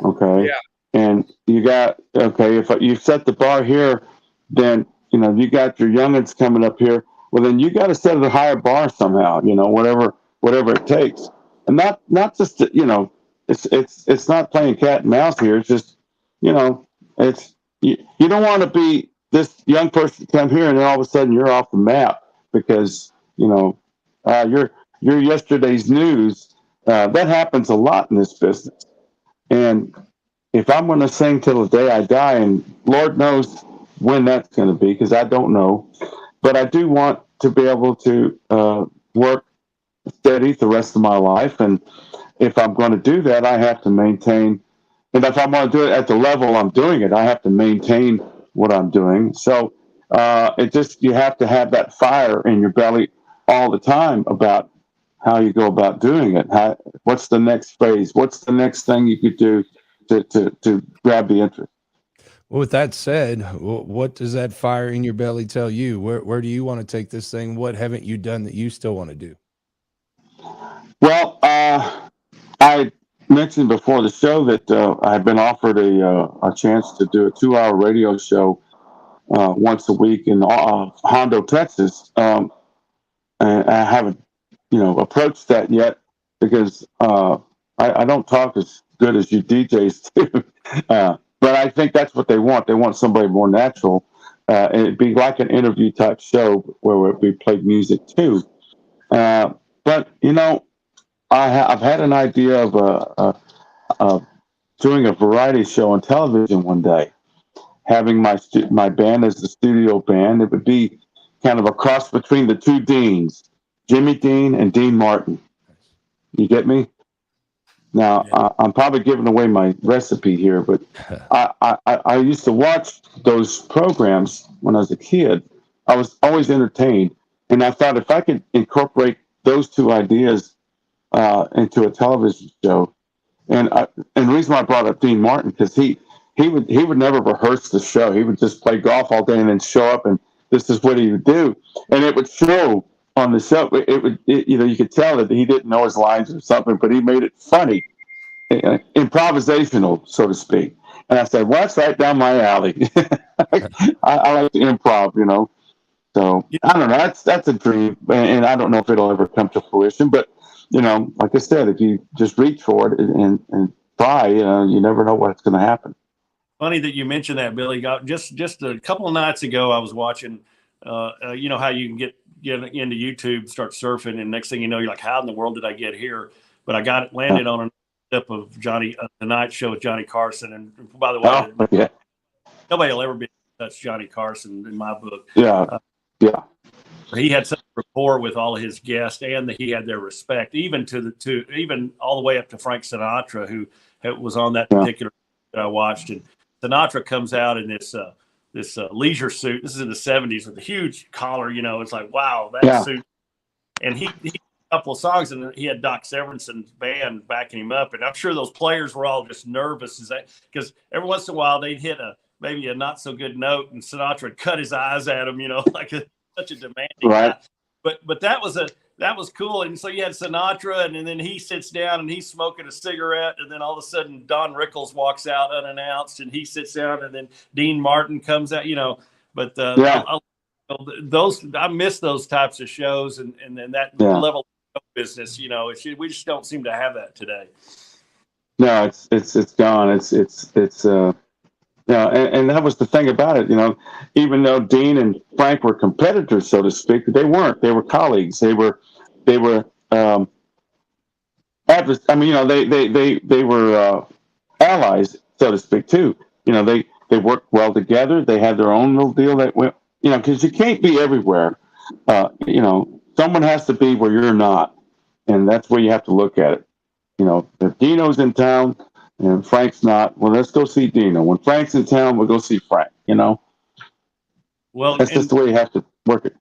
S3: Okay.
S5: Yeah.
S3: And if you set the bar here, then, you got your youngins coming up here. Well, then you got to set a higher bar somehow, whatever it takes. And not just, it's not playing cat and mouse here. It's just, it's, you don't want to be this young person come here and then all of a sudden you're off the map because, you're yesterday's news. That happens a lot in this business. And if I'm going to sing till the day I die, and Lord knows when that's going to be, because I don't know, but I do want to be able to work steady the rest of my life. And if I'm going to do that, I have to maintain. And if I'm going to do it at the level I'm doing it, I have to maintain what I'm doing. So you have to have that fire in your belly all the time about how you go about doing it. What's the next phase? What's the next thing you could do to grab the interest?
S1: Well, with that said, what does that fire in your belly tell you? Where do you want to take this thing? What haven't you done that you still want to do?
S3: Well, I mentioned before the show that I had been offered a chance to do a 2-hour radio show once a week in Hondo, Texas. And I haven't, approached that yet because I don't talk as good as you DJs do. But I think that's what they want. They want somebody more natural. And it'd be like an interview type show where we played music too. But, I've had an idea of doing a variety show on television one day, having my band as the studio band. It would be kind of a cross between the two Deans, Jimmy Dean and Dean Martin. You get me? Now, I'm probably giving away my recipe here, but I used to watch those programs when I was a kid. I was always entertained. And I thought if I could incorporate those two ideas into a television show, and the reason why I brought up Dean Martin, because he would never rehearse the show. He would just play golf all day and then show up, and this is what he would do. And it would show on the show. You could tell that he didn't know his lines or something, but he made it funny, improvisational, so to speak. And I said, well, that's right down my alley. I like to improv, So I don't know. That's a dream, and I don't know if it'll ever come to fruition. But like I said, if you just reach for it and try, you never know what's going to happen.
S2: Funny that you mentioned that, Billy. Just a couple of nights ago, I was watching. How you can get into YouTube, start surfing, and next thing you know, you're like, how in the world did I get here? But I landed on a clip of The Night Show with Johnny Carson. And by the way, nobody will ever be touch Johnny Carson in my book.
S3: Yeah.
S2: He had such rapport with all of his guests, and he had their respect, even even all the way up to Frank Sinatra, who was on that particular that I watched. And Sinatra comes out in this leisure suit. This is in the 70s with a huge collar. It's like, wow, that suit. And he a couple of songs, and he had Doc Severinsen's band backing him up. And I'm sure those players were all just nervous because every once in a while they'd hit maybe a not so good note, and Sinatra would cut his eyes at him, like such a demanding guy. But that was cool. And so you had Sinatra, and then he sits down and he's smoking a cigarette, and then all of a sudden Don Rickles walks out unannounced, and he sits down, and then Dean Martin comes out. But I miss those types of shows and that level of business. We just don't seem to have that today.
S3: No, it's gone. It's and that was the thing about it. Even though Dean and Frank were competitors, so to speak, they weren't. They were colleagues. They were I mean, they were allies, so to speak, too. They worked well together. They had their own little deal that went, because you can't be everywhere. Someone has to be where you're not, and that's where you have to look at it. If Dino's in town and Frank's not, well, let's go see Dino. When Frank's in town, we'll go see Frank.
S2: Well,
S3: That's just the way you have to work it.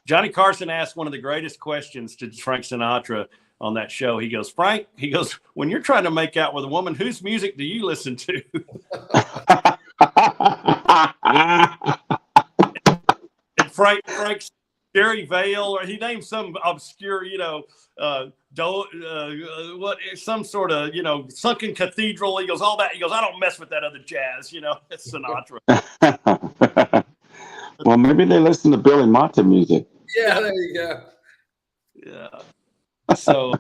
S2: Johnny Carson asked one of the greatest questions to Frank Sinatra on that show. He goes, Frank, when you're trying to make out with a woman, whose music do you listen to? And Frank's Jerry Vale, or he named some obscure, some sort of, sunken cathedral. He goes, all that. He goes, I don't mess with that other jazz. It's Sinatra.
S3: Well, maybe they listen to Billy Mata music.
S5: Yeah, there you go.
S2: Yeah. So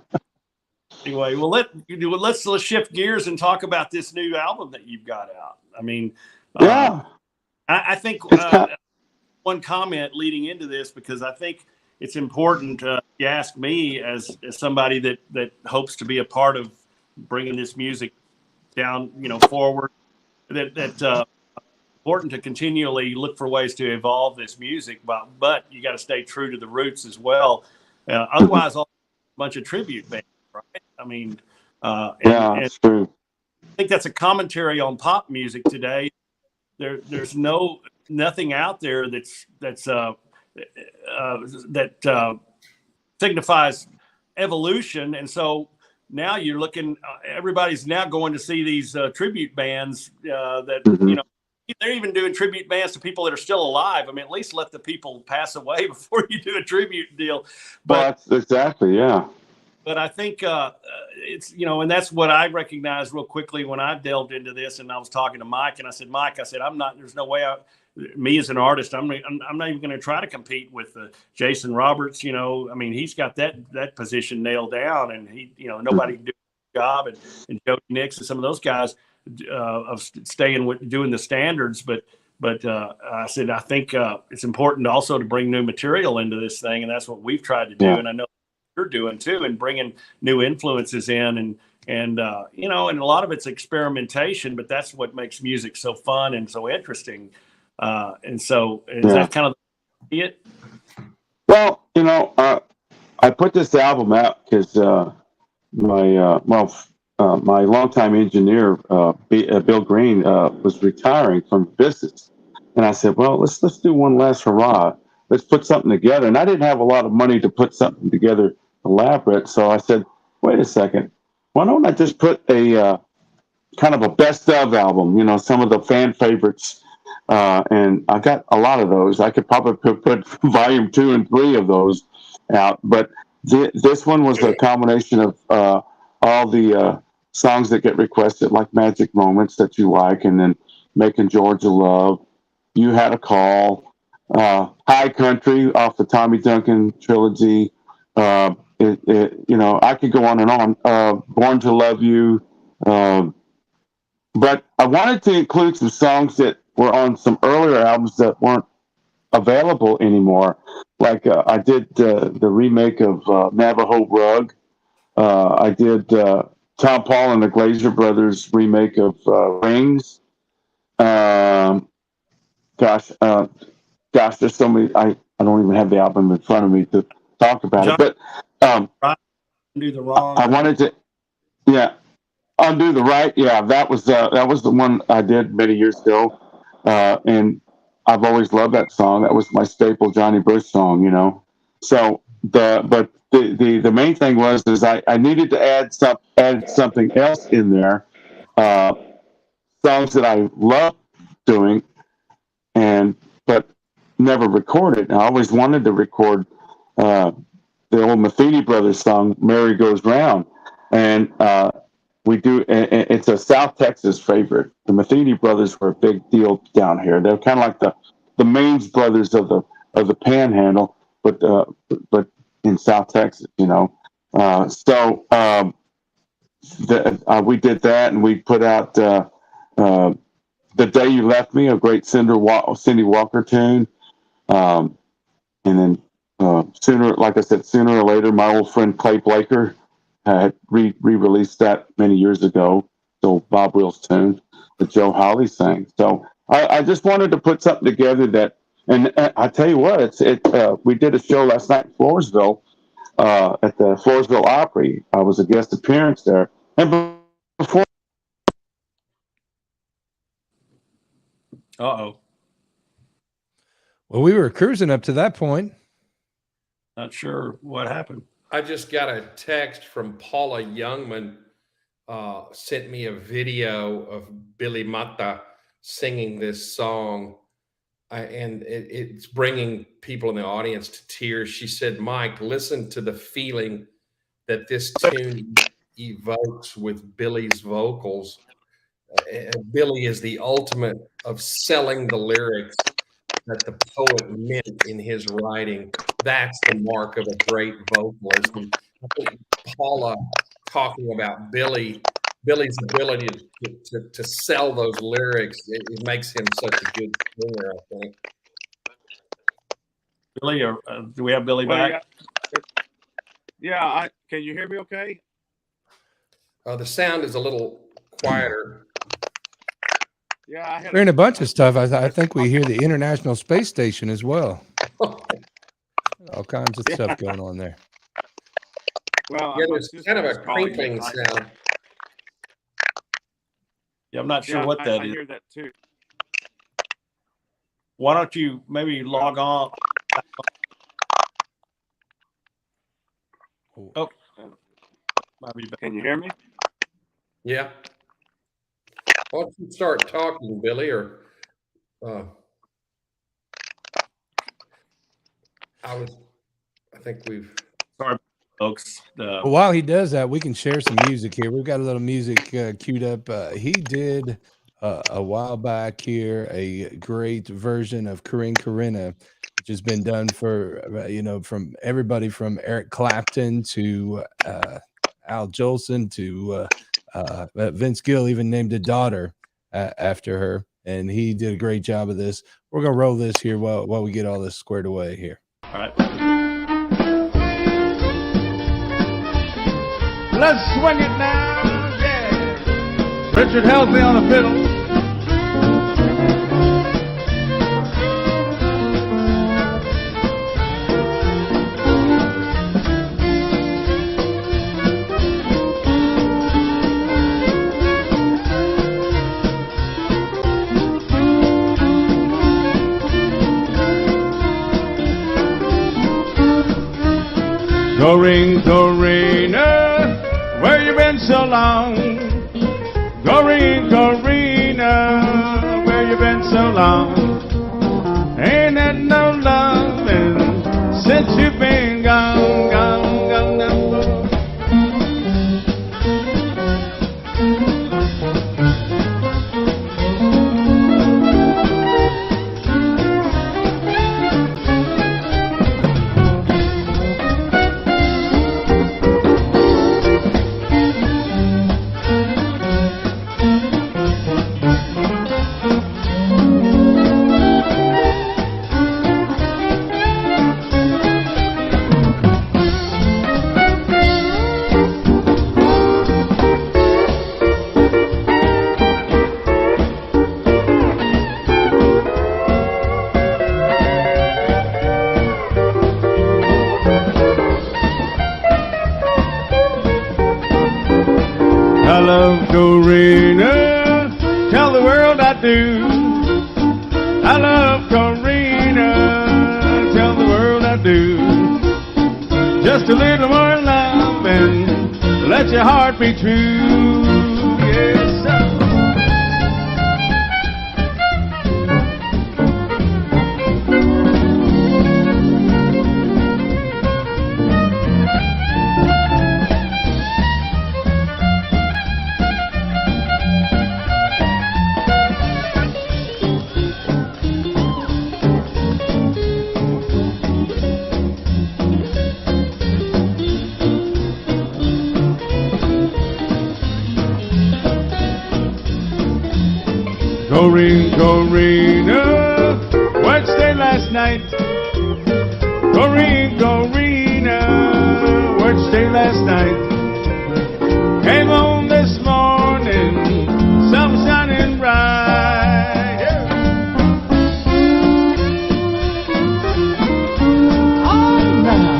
S2: anyway, well, let's shift gears and talk about this new album that you've got out. I mean, I think one comment leading into this, because I think it's important. You ask me as somebody that hopes to be a part of bringing this music down, forward. That important to continually look for ways to evolve this music, but you got to stay true to the roots as well. Otherwise, all a bunch of tribute bands, right? I mean,
S3: it's true.
S2: I think that's a commentary on pop music today. There's nothing out there that signifies evolution, and so now you're looking. Everybody's now going to see these tribute bands that they're even doing tribute bands to people that are still alive. I mean, at least let the people pass away before you do a tribute deal. But
S3: exactly, yeah.
S2: But I think it's, and that's what I recognized real quickly when I delved into this. And I was talking to Mike, and I said, Mike, there's no way me as an artist, I'm not even going to try to compete with Jason Roberts. I mean, he's got that position nailed down, and nobody can do a job, and Jody Nix and some of those guys of staying with doing the standards. But I said, I think it's important also to bring new material into this thing. And that's what we've tried to do. Yeah. And I know you're doing too, and bringing new influences in and a lot of it's experimentation, but that's what makes music so fun and so interesting. And so is that kind of it?
S3: Well, I put this album out because my longtime engineer, Bill Green, was retiring from business. And I said, well, let's do one last hurrah. Let's put something together. And I didn't have a lot of money to put something together elaborate. So I said, wait a second. Why don't I just put a kind of a best of album, some of the fan favorites. And I got a lot of those. I could probably put volume 2 and 3 of those out. But this one was a combination of all the songs that get requested, like Magic Moments that you like, and then Making Georgia Love, You Had a Call, High Country off the Tommy Duncan trilogy. I could go on and on. Born to Love You. But I wanted to include some songs that were on some earlier albums that weren't available anymore. Like I did the remake of Navajo Rug. I did Tom Paul and the Glazer Brothers remake of Rings. Gosh, there's so many. I don't even have the album in front of me to talk about it. But
S2: Do the Wrong.
S3: I wanted to, Undo the Right. Yeah, that was the one I did many years ago, and I've always loved that song. That was my staple Johnny Bush song, So the main thing was I needed to add something else in there, songs that I love doing, but never recorded. I always wanted to record the old Matheny Brothers song "Merry Goes Round," and we do. It's a South Texas favorite. The Matheny Brothers were a big deal down here. They're kind of like the Maines brothers of the Panhandle, but in South Texas, we did that, and we put out The Day You Left Me, a great Cindy Walker tune. And then sooner or later, my old friend Clay Blaker had re-released that many years ago. So Bob Wills tune that Joe Holly sang. So I just wanted to put something together that, and I tell you what, we did a show last night in Floresville at the Floresville Opry. I was a guest appearance there, and before.
S2: Uh-oh.
S1: Well, we were cruising up to that point.
S2: Not sure what happened.
S5: I just got a text from Paula Youngman, sent me a video of Billy Mata singing this song. And it's bringing people in the audience to tears. She said, Mike, listen to the feeling that this tune evokes with Billy's vocals. Billy is the ultimate of selling the lyrics that the poet meant in his writing. That's the mark of a great vocalist. And I think Paula talking about Billy's ability to sell those lyrics, it makes him such a good singer, I think.
S2: Billy, do we have Billy back?
S4: Yeah. Can you hear me okay?
S5: The sound is a little quieter.
S4: Yeah,
S1: We're in a bunch of stuff. I think we hear the International Space Station as well. All kinds of stuff going on there.
S4: Well,
S5: Yeah, there's kind of a crinkling sound.
S2: Yeah, I'm not sure what that
S4: I
S2: is.
S4: hear that too.
S2: Why don't you maybe log on? Oh, might be back.
S4: Can you hear me?
S5: Yeah. Why don't you start talking, Billy, or I think we've.
S2: Sorry, folks.
S1: Well, while he does that, we can share some music here. We've got a little music queued up. He did a while back here a great version of Corinne Corinna, which has been done for from everybody from Eric Clapton to Al Jolson to Vince Gill even named a daughter after her, and he did a great job of this. We're gonna roll this here while we get all this squared away here.
S2: All right.
S8: Let's swing it now, yeah. Richard Helsley on the fiddle. Doreen, Dorina, where you been so long? Doreen, Dorina, where you been so long? Ain't had no loving since you've been gone, gone, gone, gone. I love Dorina, tell the world I do. I love Dorina, tell the world I do. Just a little more love and let your heart be true. Yes, sir. Corina, what day last night? Corina, what day last night? Came home this morning, sun shining bright. Yeah. All right.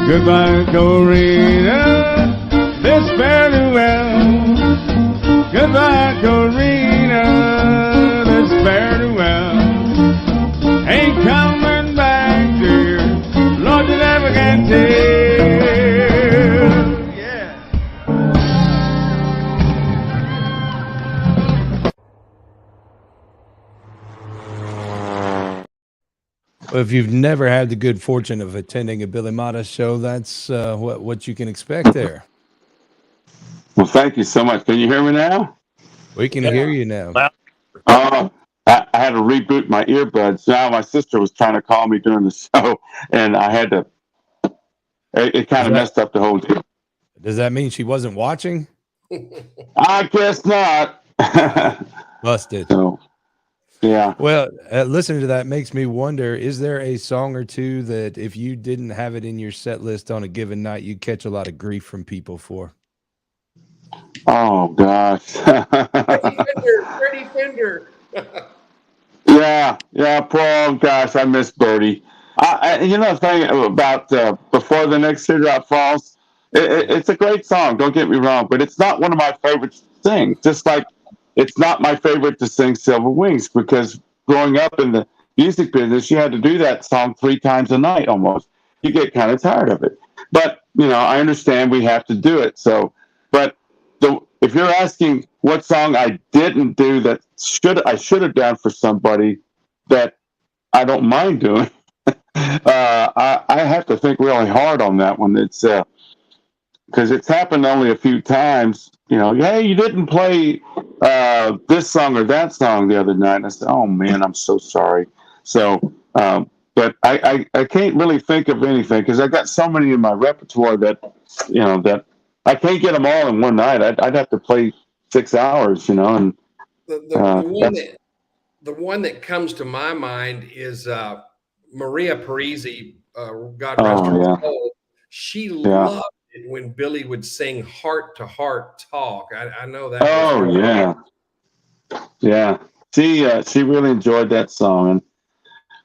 S8: Goodbye, Corina, this fairly well. Goodbye, Corina, this fairly well. Ain't coming back, dear. Lord, you never can tell. Yeah.
S1: Well, if you've never had the good fortune of attending a Billy Mata show, that's what you can expect there.
S3: Well, thank you so much. Can you hear me now?
S1: We can hear you now.
S3: I had to reboot my earbuds. Now my sister was trying to call me during the show, and I had to. It kind of messed up the whole deal.
S1: Does that mean she wasn't watching?
S3: I guess not.
S1: Busted.
S3: So, yeah.
S1: Well, listening to that makes me wonder, is there a song or two that if you didn't have it in your set list on a given night, you'd catch a lot of grief from people for?
S3: Oh gosh.
S5: Freddie Fender.
S3: Yeah. Poor gosh, I miss Birdie. You know the thing about Before the Next Teardrop Falls, it's a great song. Don't get me wrong, but it's not one of my favorites to sing. Just like it's not my favorite to sing Silver Wings, because growing up in the music business, you had to do that song 3 times a night almost. You get kind of tired of it. But I understand we have to do it. So, but if you're asking what song I didn't do that I should have done for somebody that I don't mind doing, I have to think really hard on that one. It's because it's happened only a few times. Hey, you didn't play this song or that song the other night. And I said, oh man, I'm so sorry. So, but I can't really think of anything because I got so many in my repertoire that that I can't get them all in one night. I'd have to play 6 hours, and
S5: the one that comes to my mind is Maria Parisi, God rest her soul. She loved it when Billy would sing "Heart to Heart Talk." I know that.
S3: Yeah. She really enjoyed that song, and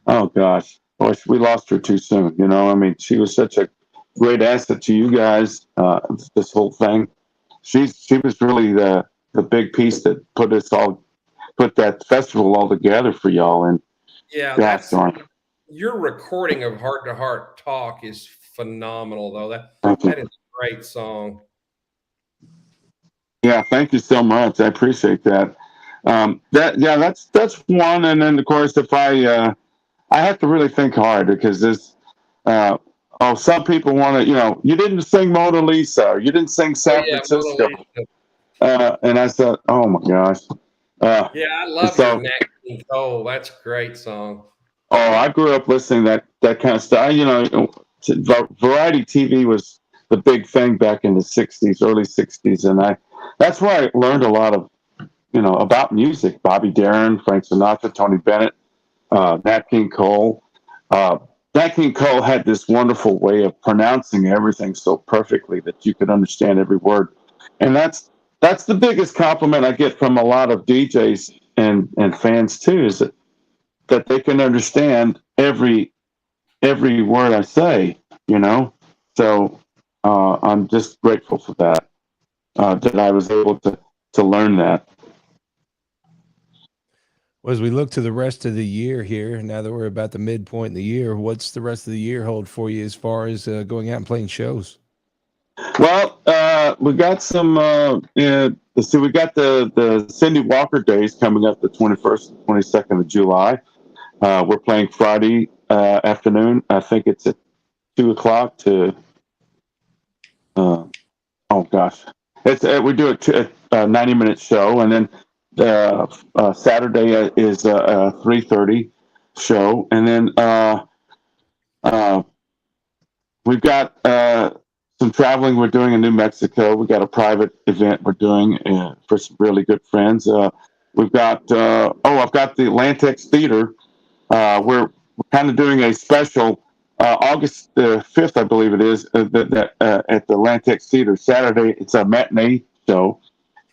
S3: oh gosh, we lost her too soon. I mean, she was such a great asset to you guys. This whole thing, she was really the big piece that put that festival all together for y'all. And
S5: that's your recording of Heart to Heart Talk is phenomenal, though. That is a great song.
S3: Yeah, thank you so much. I appreciate that. That's one. And then of course, if I have to really think hard because this. Some people want to, you didn't sing Mona Lisa, or you didn't sing San Francisco. And I said, oh my gosh.
S5: I love Nat King Cole. That's a great song.
S3: Oh, I grew up listening to that kind of stuff. Variety TV was the big thing back in the 60s, early 60s. And that's where I learned a lot of, about music. Bobby Darin, Frank Sinatra, Tony Bennett, Nat King Cole. Nat King Cole had this wonderful way of pronouncing everything so perfectly that you could understand every word. And that's the biggest compliment I get from a lot of DJs and fans too, is that they can understand every word I say, So I'm just grateful for that I was able to learn that.
S1: Well, as we look to the rest of the year here, now that we're about the midpoint in the year, what's the rest of the year hold for you as far as going out and playing shows?
S3: Well, we got some. We got the Cindy Walker Days coming up the 21st and 22nd of July. We're playing Friday afternoon. I think it's at 2:00 to. We do a 90-minute show, and then Saturday is a 3:30 show, and then We've got some traveling we're doing in New Mexico. We've got a private event we're doing for some really good friends. We've got, I've got the Atlantex Theater. We're kind of doing a special August 5th, I believe it is, at the Atlantex Theater Saturday. It's a matinee show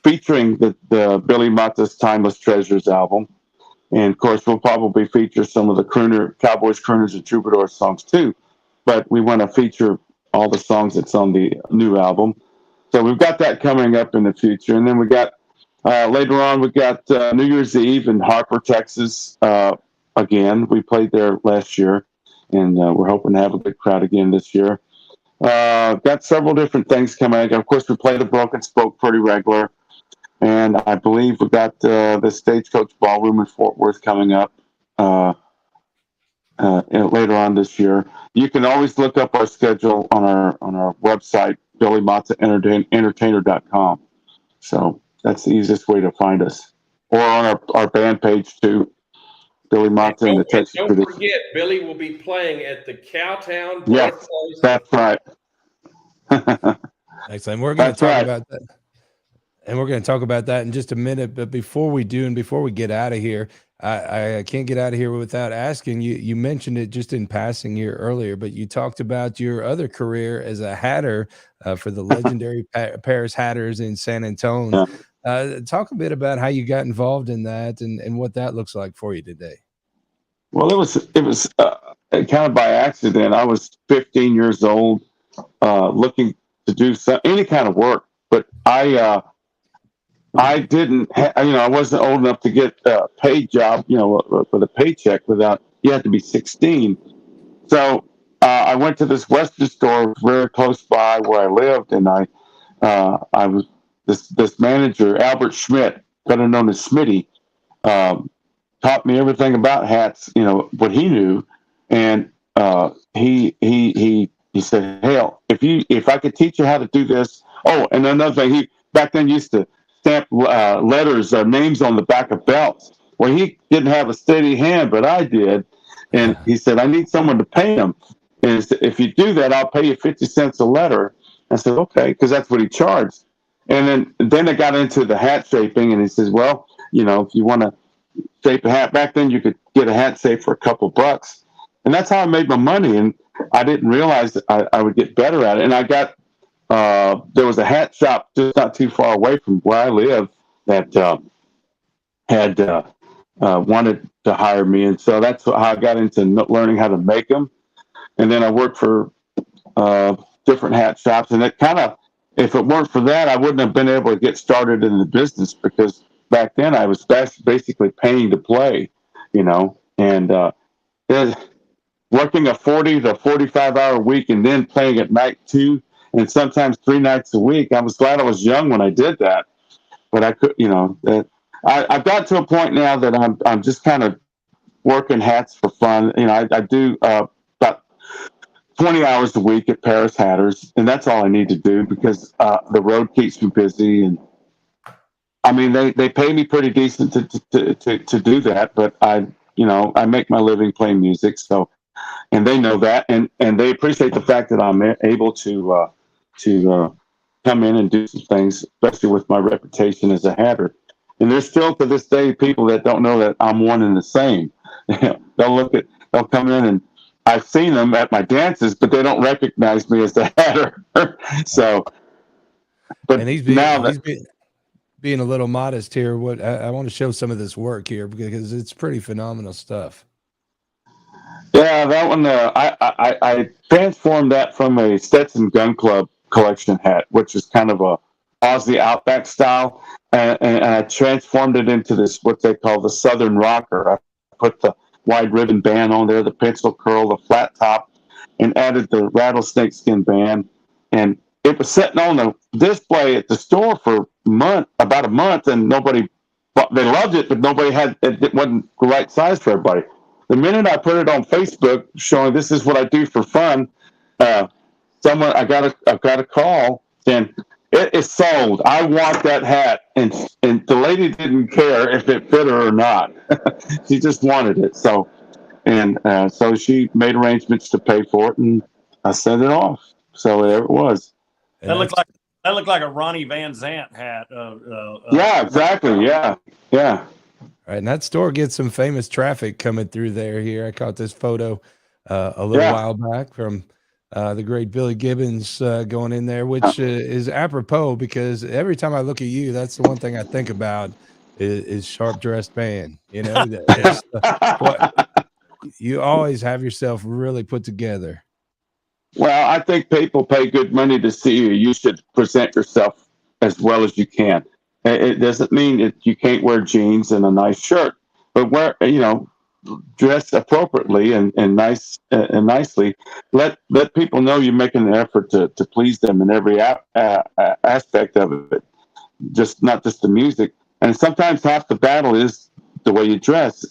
S3: featuring the Billy Mata's Timeless Treasures album. And of course, we'll probably feature some of the Cowboys, Crooners, and Troubadours songs too. But we want to feature all the songs that's on the new album. So we've got that coming up in the future. And then we got later on, we've got New Year's Eve in Harper, Texas. Again, we played there last year, and we're hoping to have a good crowd again this year. Got several different things coming. Of course, we play the Broken Spoke pretty regular. And I believe we got the Stagecoach Ballroom in Fort Worth coming up later on this year. You can always look up our schedule on our website, BillyMataEntertainer.com. So that's the easiest way to find us. Or on our band page too, Billy Mata and the Texas
S5: Don't
S3: Tradition.
S5: forget, Billy will be playing at the Cowtown
S3: Yes,
S5: Birthplace.
S3: that's right.
S1: Excellent. We're going to
S3: That's
S1: talk
S3: right.
S1: about that. And we're going to talk about that in just a minute. But before we do, and before we get out of here, I can't get out of here without asking you. You mentioned it just in passing here earlier, but you talked about your other career as a hatter for the legendary Paris Hatters in San Antonio. Talk a bit about how you got involved in that and what that looks like for you today.
S3: Well, it was kind of by accident. I was 15 years old, looking to do any kind of work, but I didn't, I wasn't old enough to get a paid job, with a paycheck without, you had to be 16. So I went to this Western store very close by where I lived, and I was this manager, Albert Schmidt, better known as Smitty, taught me everything about hats, what he knew, and he said, "Hell, if I could teach you how to do this." Oh, and another thing, he back then used to stamp letters or names on the back of belts. Well, he didn't have a steady hand, but I did. And he said, "I need someone to pay him. And he said, if you do that, I'll pay you 50 cents a letter." I said, "Okay," because that's what he charged. And then I got into the hat shaping, and he says, "Well, if you want to shape a hat," back then you could get a hat shaped for a couple bucks. And that's how I made my money. And I didn't realize that I would get better at it. And I got, there was a hat shop just not too far away from where I live that had wanted to hire me. And so that's how I got into learning how to make them. And then I worked for different hat shops. And it kind of, if it weren't for that, I wouldn't have been able to get started in the business, because back then I was basically paying to play, and working a 40 to 45-hour week and then playing at night too, and sometimes 3 nights a week. I was glad I was young when I did that, but I could, I've got to a point now that I'm just kind of working hats for fun. I do about 20 hours a week at Paris Hatters, and that's all I need to do, because the road keeps me busy. And I mean, they pay me pretty decent to do that, but I make my living playing music. So, and they know that, and they appreciate the fact that I'm able to come in and do some things, especially with my reputation as a hatter. And there's still to this day people that don't know that I'm one and the same. They'll come in, and I've seen them at my dances, but they don't recognize me as the hatter. So, but
S1: and he's being a little modest here. What I want to show some of this work here, because it's pretty phenomenal stuff.
S3: Yeah, that one, I transformed that from a Stetson Gun Club collection hat, which is kind of a Aussie Outback style, and I transformed it into this, what they call the Southern Rocker. I put the wide ribbon band on there, the pencil curl, the flat top, and added the rattlesnake skin band. And it was sitting on the display at the store for about a month, and they loved it, but it wasn't the right size for everybody. The minute I put it on Facebook showing this is what I do for fun, I got a call saying, "It is sold. I want that hat." And the lady didn't care if it fit her or not. She just wanted it. So And so she made arrangements to pay for it, and I sent it off. So there it was.
S2: That looked like a Ronnie Van Zant hat.
S3: Yeah, exactly. Yeah, yeah.
S1: Right, and that store gets some famous traffic coming through there. Here, I caught this photo a little while back from the great Billy Gibbons going in there, which is apropos because every time I look at you, that's the one thing I think about is sharp dressed man. You know, you always have yourself really put together.
S3: Well, I think people pay good money to see you. You should present yourself as well as you can. It doesn't mean that you can't wear jeans and a nice shirt, but dress appropriately and nicely. Let people know you're making an effort to please them in every aspect of it, not just the music. And sometimes half the battle is the way you dress,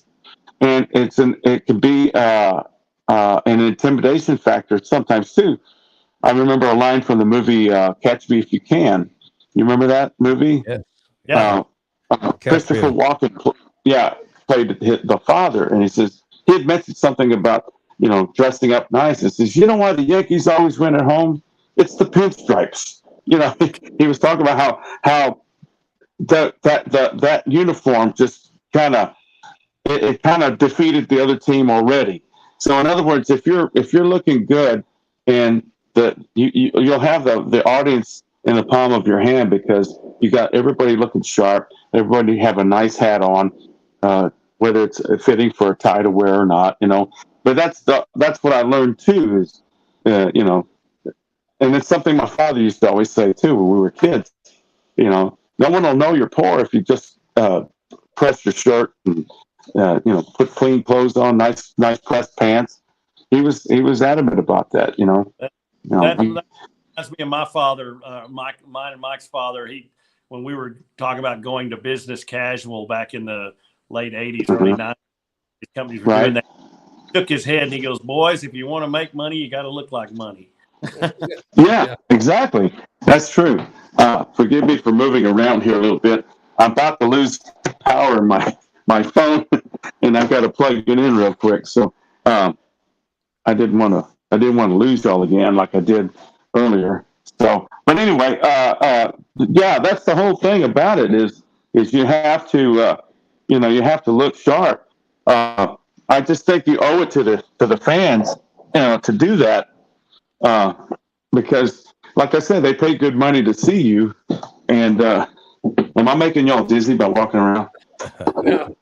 S3: and it can be an intimidation factor sometimes too. I remember a line from the movie Catch Me If You Can. You remember that movie?
S2: Yeah.
S3: Christopher Walken, played the father, and he had mentioned something about dressing up nice. He says, why the Yankees always win at home? It's the pinstripes. He was talking about how that uniform just kind of defeated the other team already. So in other words, if you're looking good, and you'll have the audience in the palm of your hand because you got everybody looking sharp, everybody have a nice hat on, whether it's fitting for a tie to wear or not, But that's what I learned too is, and it's something my father used to always say too when we were kids. No one will know you're poor if you just press your shirt and put clean clothes on, nice pressed pants. He was adamant about that.
S2: That reminds me of my father, mine and Mike's father. When we were talking about going to business casual back in the late '80s, early '90s, companies were doing that. He took his head and he goes, "Boys, if you want to make money, you got to look like money."
S3: Yeah, exactly. That's true. Forgive me for moving around here a little bit. I'm about to lose power in my phone, and I've got to plug it in real quick. So I didn't want to lose y'all again like I did earlier. So, but anyway, that's the whole thing about it is you have to you have to look sharp. I just think you owe it to the fans to do that because, like I said, they pay good money to see you. And am I making y'all dizzy by walking around?
S5: No.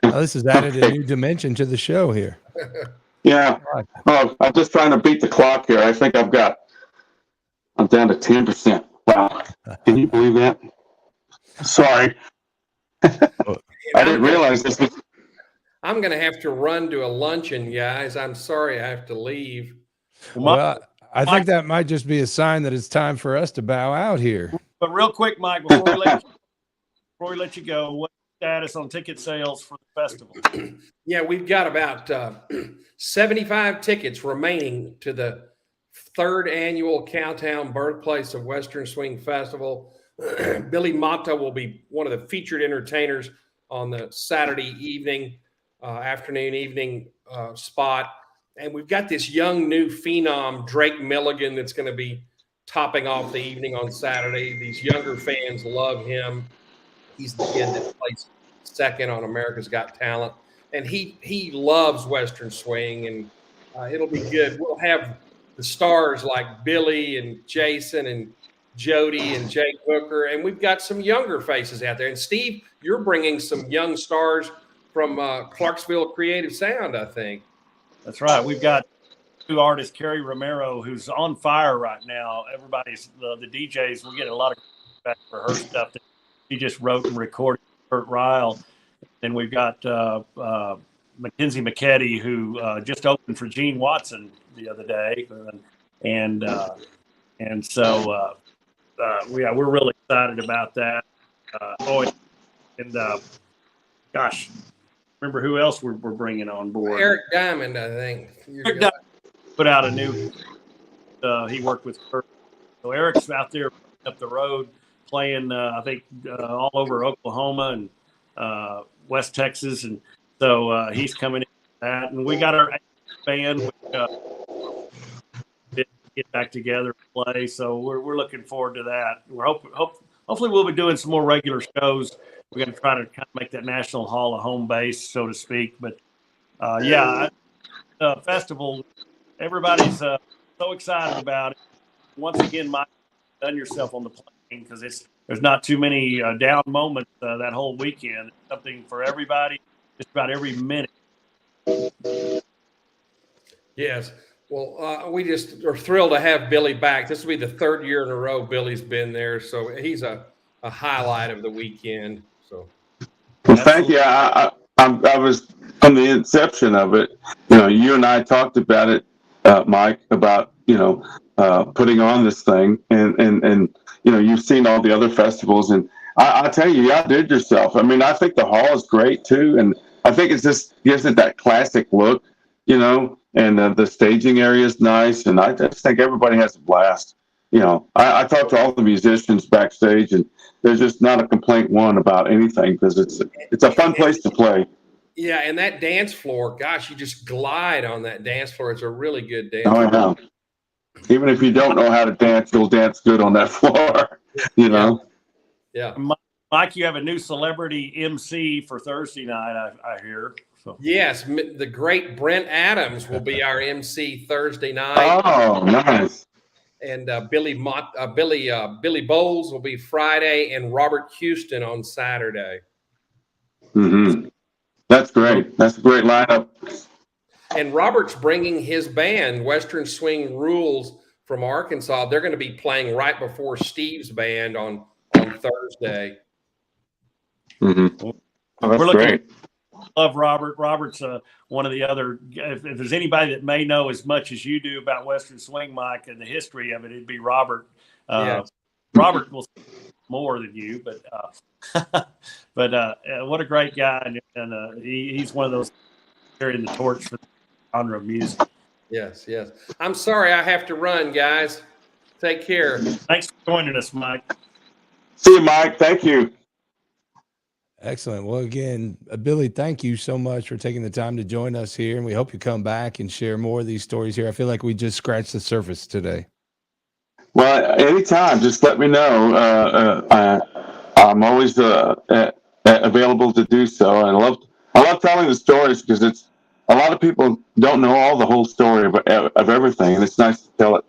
S1: Well, this has added a new dimension to the show here.
S3: Yeah. I'm just trying to beat the clock here. I think I'm down to 10%. Wow. Can you believe that? Sorry. I didn't realize this was.
S5: I'm going to have to run to a luncheon, guys. I'm sorry I have to leave.
S1: Well, I think that might just be a sign that it's time for us to bow out here.
S2: But real quick, Mike, before we let you go, what's the status on ticket sales for the festival?
S5: Yeah, we've got about 75 tickets remaining to the third annual Cowtown Birthplace of Western Swing Festival. Billy Mata will be one of the featured entertainers on the Saturday evening, evening spot. And we've got this young new phenom, Drake Milligan, that's going to be topping off the evening on Saturday. These younger fans love him. He's the kid that plays second on America's Got Talent. And he loves Western Swing, and it'll be good. We'll have the stars like Billy and Jason and Jody and Jake Hooker, and we've got some younger faces out there. And Steve, you're bringing some young stars from Clarksville Creative Sound, I think.
S2: That's right. We've got two artists, Carrie Romero, who's on fire right now. Everybody's the DJs. We're getting a lot of feedback for her stuff that she just wrote and recorded. Kurt Ryle. Then we've got Mackenzie McKetty, who just opened for Gene Watson the other day, and so we're really excited about that. Gosh, remember who else we're bringing on board?
S5: Eric Diamond, I think.
S2: Eric Diamond put out a new. He worked with Kurt, so Eric's out there up the road playing. I think all over Oklahoma and West Texas, and so he's coming in that. And we got our band. Get back together and play. So we're looking forward to that. We're hopefully we'll be doing some more regular shows. We're going to try to kind of make that National Hall a home base, so to speak. But festival, everybody's so excited about it. Once again, Mike, done yourself on the plane because there's not too many down moments that whole weekend. It's something for everybody, just about every minute.
S5: Yes. Well, we just are thrilled to have Billy back. This will be the third year in a row Billy's been there, so he's a highlight of the weekend. So,
S3: well, thank you. I was from the inception of it. You know, you and I talked about it, Mike, about putting on this thing, and you've seen all the other festivals, and I tell you, you outdid yourself. I mean, I think the hall is great too, and I think it just gives it that classic look, and the staging area is nice, and I just think everybody has a blast. I talked to all the musicians backstage, and there's just not a complaint one about anything because it's a fun place to play.
S5: Yeah, and that dance floor, gosh, you just glide on that dance floor. It's a really good dance
S3: Oh,
S5: floor.
S3: yeah. Even if you don't know how to dance, you'll dance good on that floor.
S5: Yeah.
S2: Mike, you have a new celebrity MC for Thursday night, I hear. So.
S5: Yes, the great Brent Adams will be our MC Thursday night.
S3: Oh, nice.
S5: And Billy Bowles will be Friday, and Robert Houston on Saturday.
S3: Mm-hmm. That's great. That's a great lineup.
S5: And Robert's bringing his band, Western Swing Rules from Arkansas. They're going to be playing right before Steve's band on Thursday.
S3: Mm-hmm. Oh, that's
S2: We're looking
S3: great.
S2: Love Robert. Robert's one of the other. If there's anybody that may know as much as you do about Western Swing, Mike, and the history of it, it'd be Robert.
S5: Yes.
S2: Robert will say more than you, but what a great guy, and he's one of those carrying the torch for the genre of music.
S5: Yes. I'm sorry I have to run, guys. Take care.
S2: Thanks for joining us, Mike.
S3: See you, Mike. Thank you.
S1: Excellent. Well, again, Billy, thank you so much for taking the time to join us here, and we hope you come back and share more of these stories here. I feel like we just scratched the surface today.
S3: Well, anytime, just let me know. I'm always available to do so. And I love telling the stories because a lot of people don't know all the whole story of everything, and it's nice to tell it.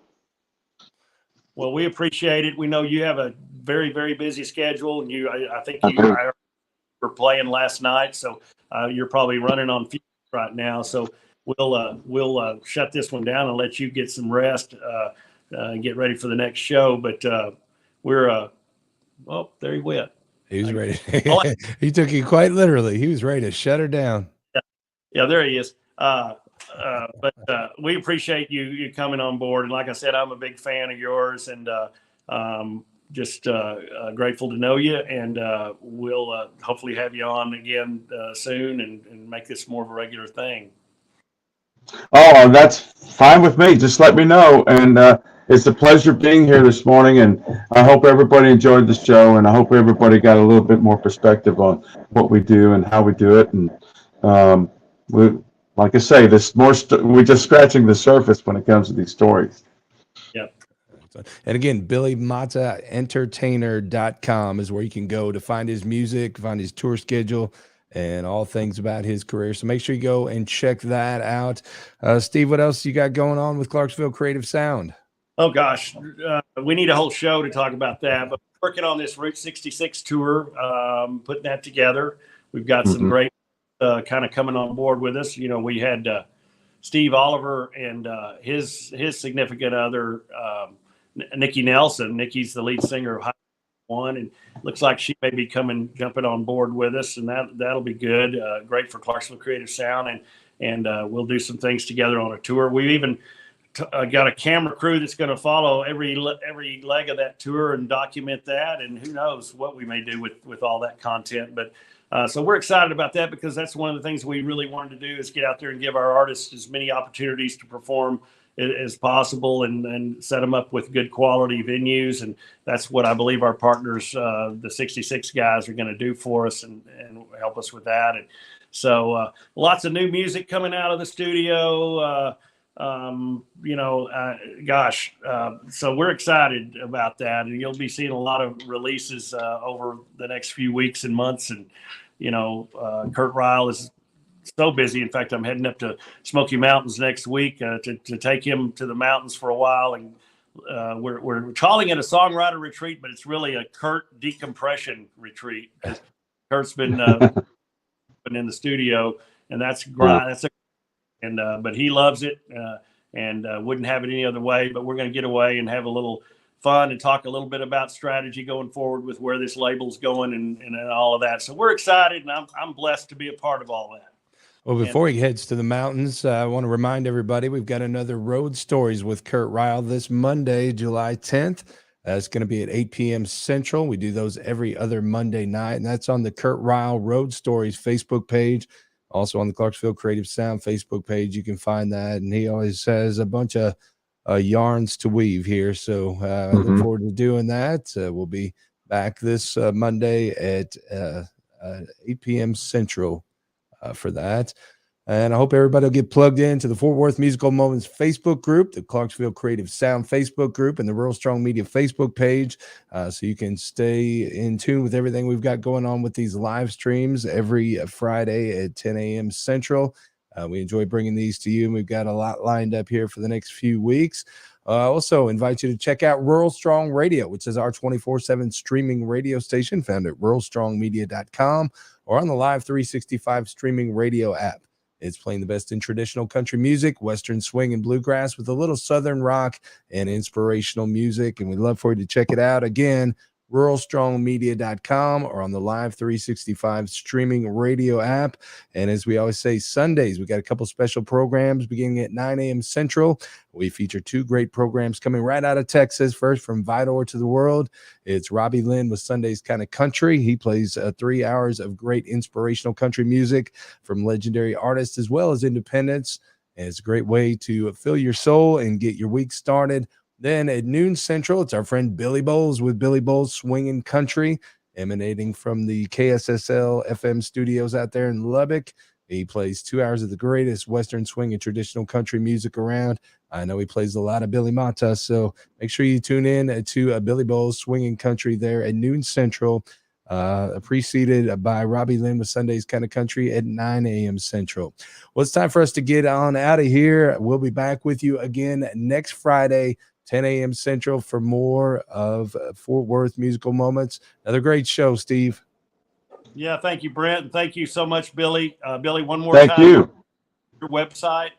S2: Well, we appreciate it. We know you have a very, very busy schedule, and I think you were playing last night, so you're probably running on fumes right now. So we'll shut this one down and let you get some rest and get ready for the next show. But we're there he went.
S1: He was ready. He took it quite literally. He was ready to shut her down.
S2: Yeah, there he is. But we appreciate you coming on board. And like I said, I'm a big fan of yours, and just grateful to know you. And we'll hopefully have you on again soon and make this more of a regular thing.
S3: Oh, that's fine with me. Just let me know. And it's a pleasure being here this morning. And I hope everybody enjoyed the show. And I hope everybody got a little bit more perspective on what we do and how we do it. And like I say, we're just scratching the surface when it comes to these stories.
S2: Yep.
S1: And again, BillyMataEntertainer.com is where you can go to find his music, find his tour schedule, and all things about his career. So make sure you go and check that out. Steve, what else you got going on with Clarksville Creative Sound?
S2: Oh, gosh. We need a whole show to talk about that. But working on this Route 66 tour, putting that together. We've got some great kind of coming on board with us. We had Steve Oliver and his significant other, Nikki Nelson. Nikki's the lead singer of High One, and looks like she may be jumping on board with us, and that'll be good. Great for Clarksville Creative Sound, and we'll do some things together on a tour. We've even got a camera crew that's going to follow every leg of that tour and document that, and who knows what we may do with all that content. But so we're excited about that because that's one of the things we really wanted to do is get out there and give our artists as many opportunities to perform as possible and set them up with good quality venues. And that's what I believe our partners, the 66 guys, are going to do for us and help us with that. And So lots of new music coming out of the studio. So we're excited about that, and you'll be seeing a lot of releases over the next few weeks and months. And Kurt Ryle is so busy. In fact, I'm heading up to Smoky Mountains next week to take him to the mountains for a while, and we're calling it a songwriter retreat, but it's really a Kurt decompression retreat. Kurt's been in the studio, and that's great. But he loves it and wouldn't have it any other way. But we're going to get away and have a little fun and talk a little bit about strategy going forward with where this label's going and all of that. So we're excited, and I'm blessed to be a part of all that.
S1: Well, before he heads to the mountains, I want to remind everybody we've got another Road Stories with Kurt Ryle this Monday, July 10th. It's going to be at 8 p.m. Central. We do those every other Monday night, and that's on the Kurt Ryle Road Stories Facebook page. Also on the Clarksville Creative Sound Facebook page, you can find that. And he always has a bunch of yarns to weave here. So I look forward to doing that. We'll be back this Monday at 8 p.m. Central for that. And I hope everybody will get plugged into the Fort Worth Musical Moments Facebook group, the Clarksville Creative Sound Facebook group, and the Rural Strong Media Facebook page, so you can stay in tune with everything we've got going on with these live streams every Friday at 10 a.m. Central. We enjoy bringing these to you, and we've got a lot lined up here for the next few weeks. Also invite you to check out Rural Strong Radio, which is our 24/7 streaming radio station found at ruralstrongmedia.com or on the Live 365 streaming radio app. It's playing the best in traditional country music, Western swing, and bluegrass with a little Southern rock and inspirational music. And we'd love for you to check it out. Again, ruralstrongmedia.com or on the Live 365 streaming radio app. And as we always say, Sundays, we got a couple special programs beginning at 9 a.m. Central. We feature two great programs coming right out of Texas. First, from Vidor to the World, it's Robbie Lynn with Sunday's Kind of Country. He plays 3 hours of great inspirational country music from legendary artists as well as independents. And it's a great way to fill your soul and get your week started. Then at noon Central, it's our friend Billy Bowles with Billy Bowles Swingin' Country, emanating from the KSSL FM studios out there in Lubbock. He plays 2 hours of the greatest Western swing and traditional country music around. I know he plays a lot of Billy Mata, so make sure you tune in to Billy Bowles Swingin' Country there at noon Central, preceded by Robbie Lynn with Sunday's Kind of Country at 9 a.m. Central. Well, it's time for us to get on out of here. We'll be back with you again next Friday, 10 a.m. Central, for more of Fort Worth Musical Moments. Another great show, Steve.
S2: Yeah, thank you, Brent. And thank you so much, Billy. Billy, one more time.
S3: Thank you.
S2: Your website.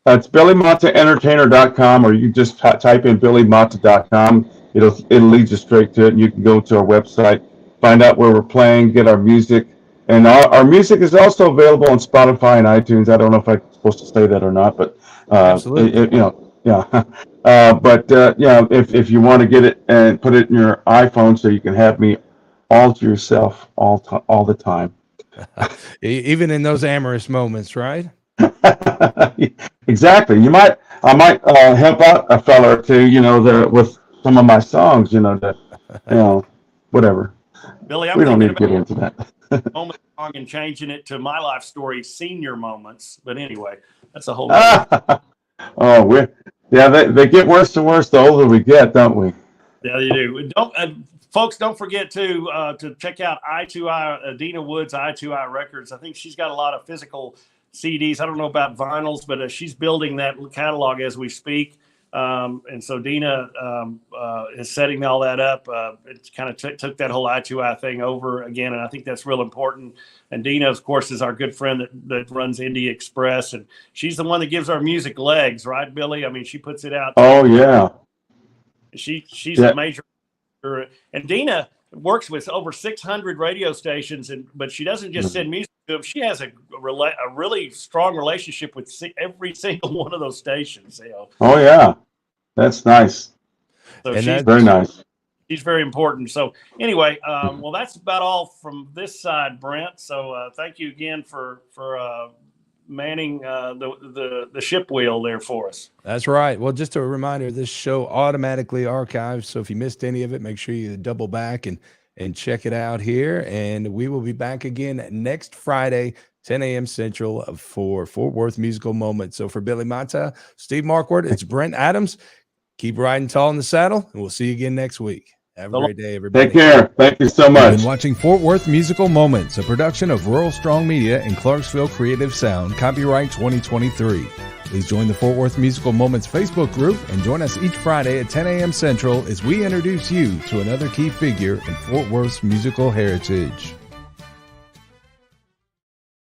S3: It's BillyMataEntertainer.com, or you just type in BillyMata.com. It'll lead you straight to it, and you can go to our website, find out where we're playing, get our music. And our music is also available on Spotify and iTunes. I don't know if I'm supposed to say that or not, but
S1: Absolutely.
S3: yeah. If you want to get it and put it in your iPhone so you can have me all to yourself all the time.
S1: Even in those amorous moments, right?
S3: Exactly. I might help out a fella or two, with some of my songs, whatever.
S2: Billy, I'm
S3: We don't
S2: thinking
S3: need to get into that.
S2: moment song and changing it to My Life Story Senior Moments. But anyway, that's a whole
S3: they get worse and worse the older we get, don't we?
S2: Yeah, you do. Folks, don't forget to check out I2I, Dina Woods, I2I Records. I think she's got a lot of physical CDs. I don't know about vinyls, but she's building that catalog as we speak. And so Dina is setting all that up. It kind of took that whole I2I thing over again, and I think that's real important. And Dina, of course, is our good friend that runs Indie Express, and she's the one that gives our music legs, right, Billy? I mean, she puts it out.
S3: Oh, yeah.
S2: She's a major. And Dina works with over 600 radio stations, but she doesn't just send music to them. She has a really strong relationship with every single one of those stations.
S3: Oh, yeah. That's nice.
S2: So
S3: she's very nice.
S2: She's very important. So anyway, well, that's about all from this side, Brent. So thank you again for manning the ship wheel there for us.
S1: That's right. Well, just a reminder, this show automatically archives. So if you missed any of it, make sure you double back and and check it out here. And we will be back again next Friday, 10 a.m. Central for Fort Worth Musical Moments. So for Billy Mata, Steve Markward, it's Brent Adams. Keep riding tall in the saddle, and we'll see you again next week. Have a great day, everybody.
S3: Take care. Thank you so
S1: You've
S3: much.
S1: been watching Fort Worth Musical Moments, a production of Rural Strong Media and Clarksville Creative Sound, copyright 2023. Please join the Fort Worth Musical Moments Facebook group and join us each Friday at 10 a.m. Central as we introduce you to another key figure in Fort Worth's musical heritage.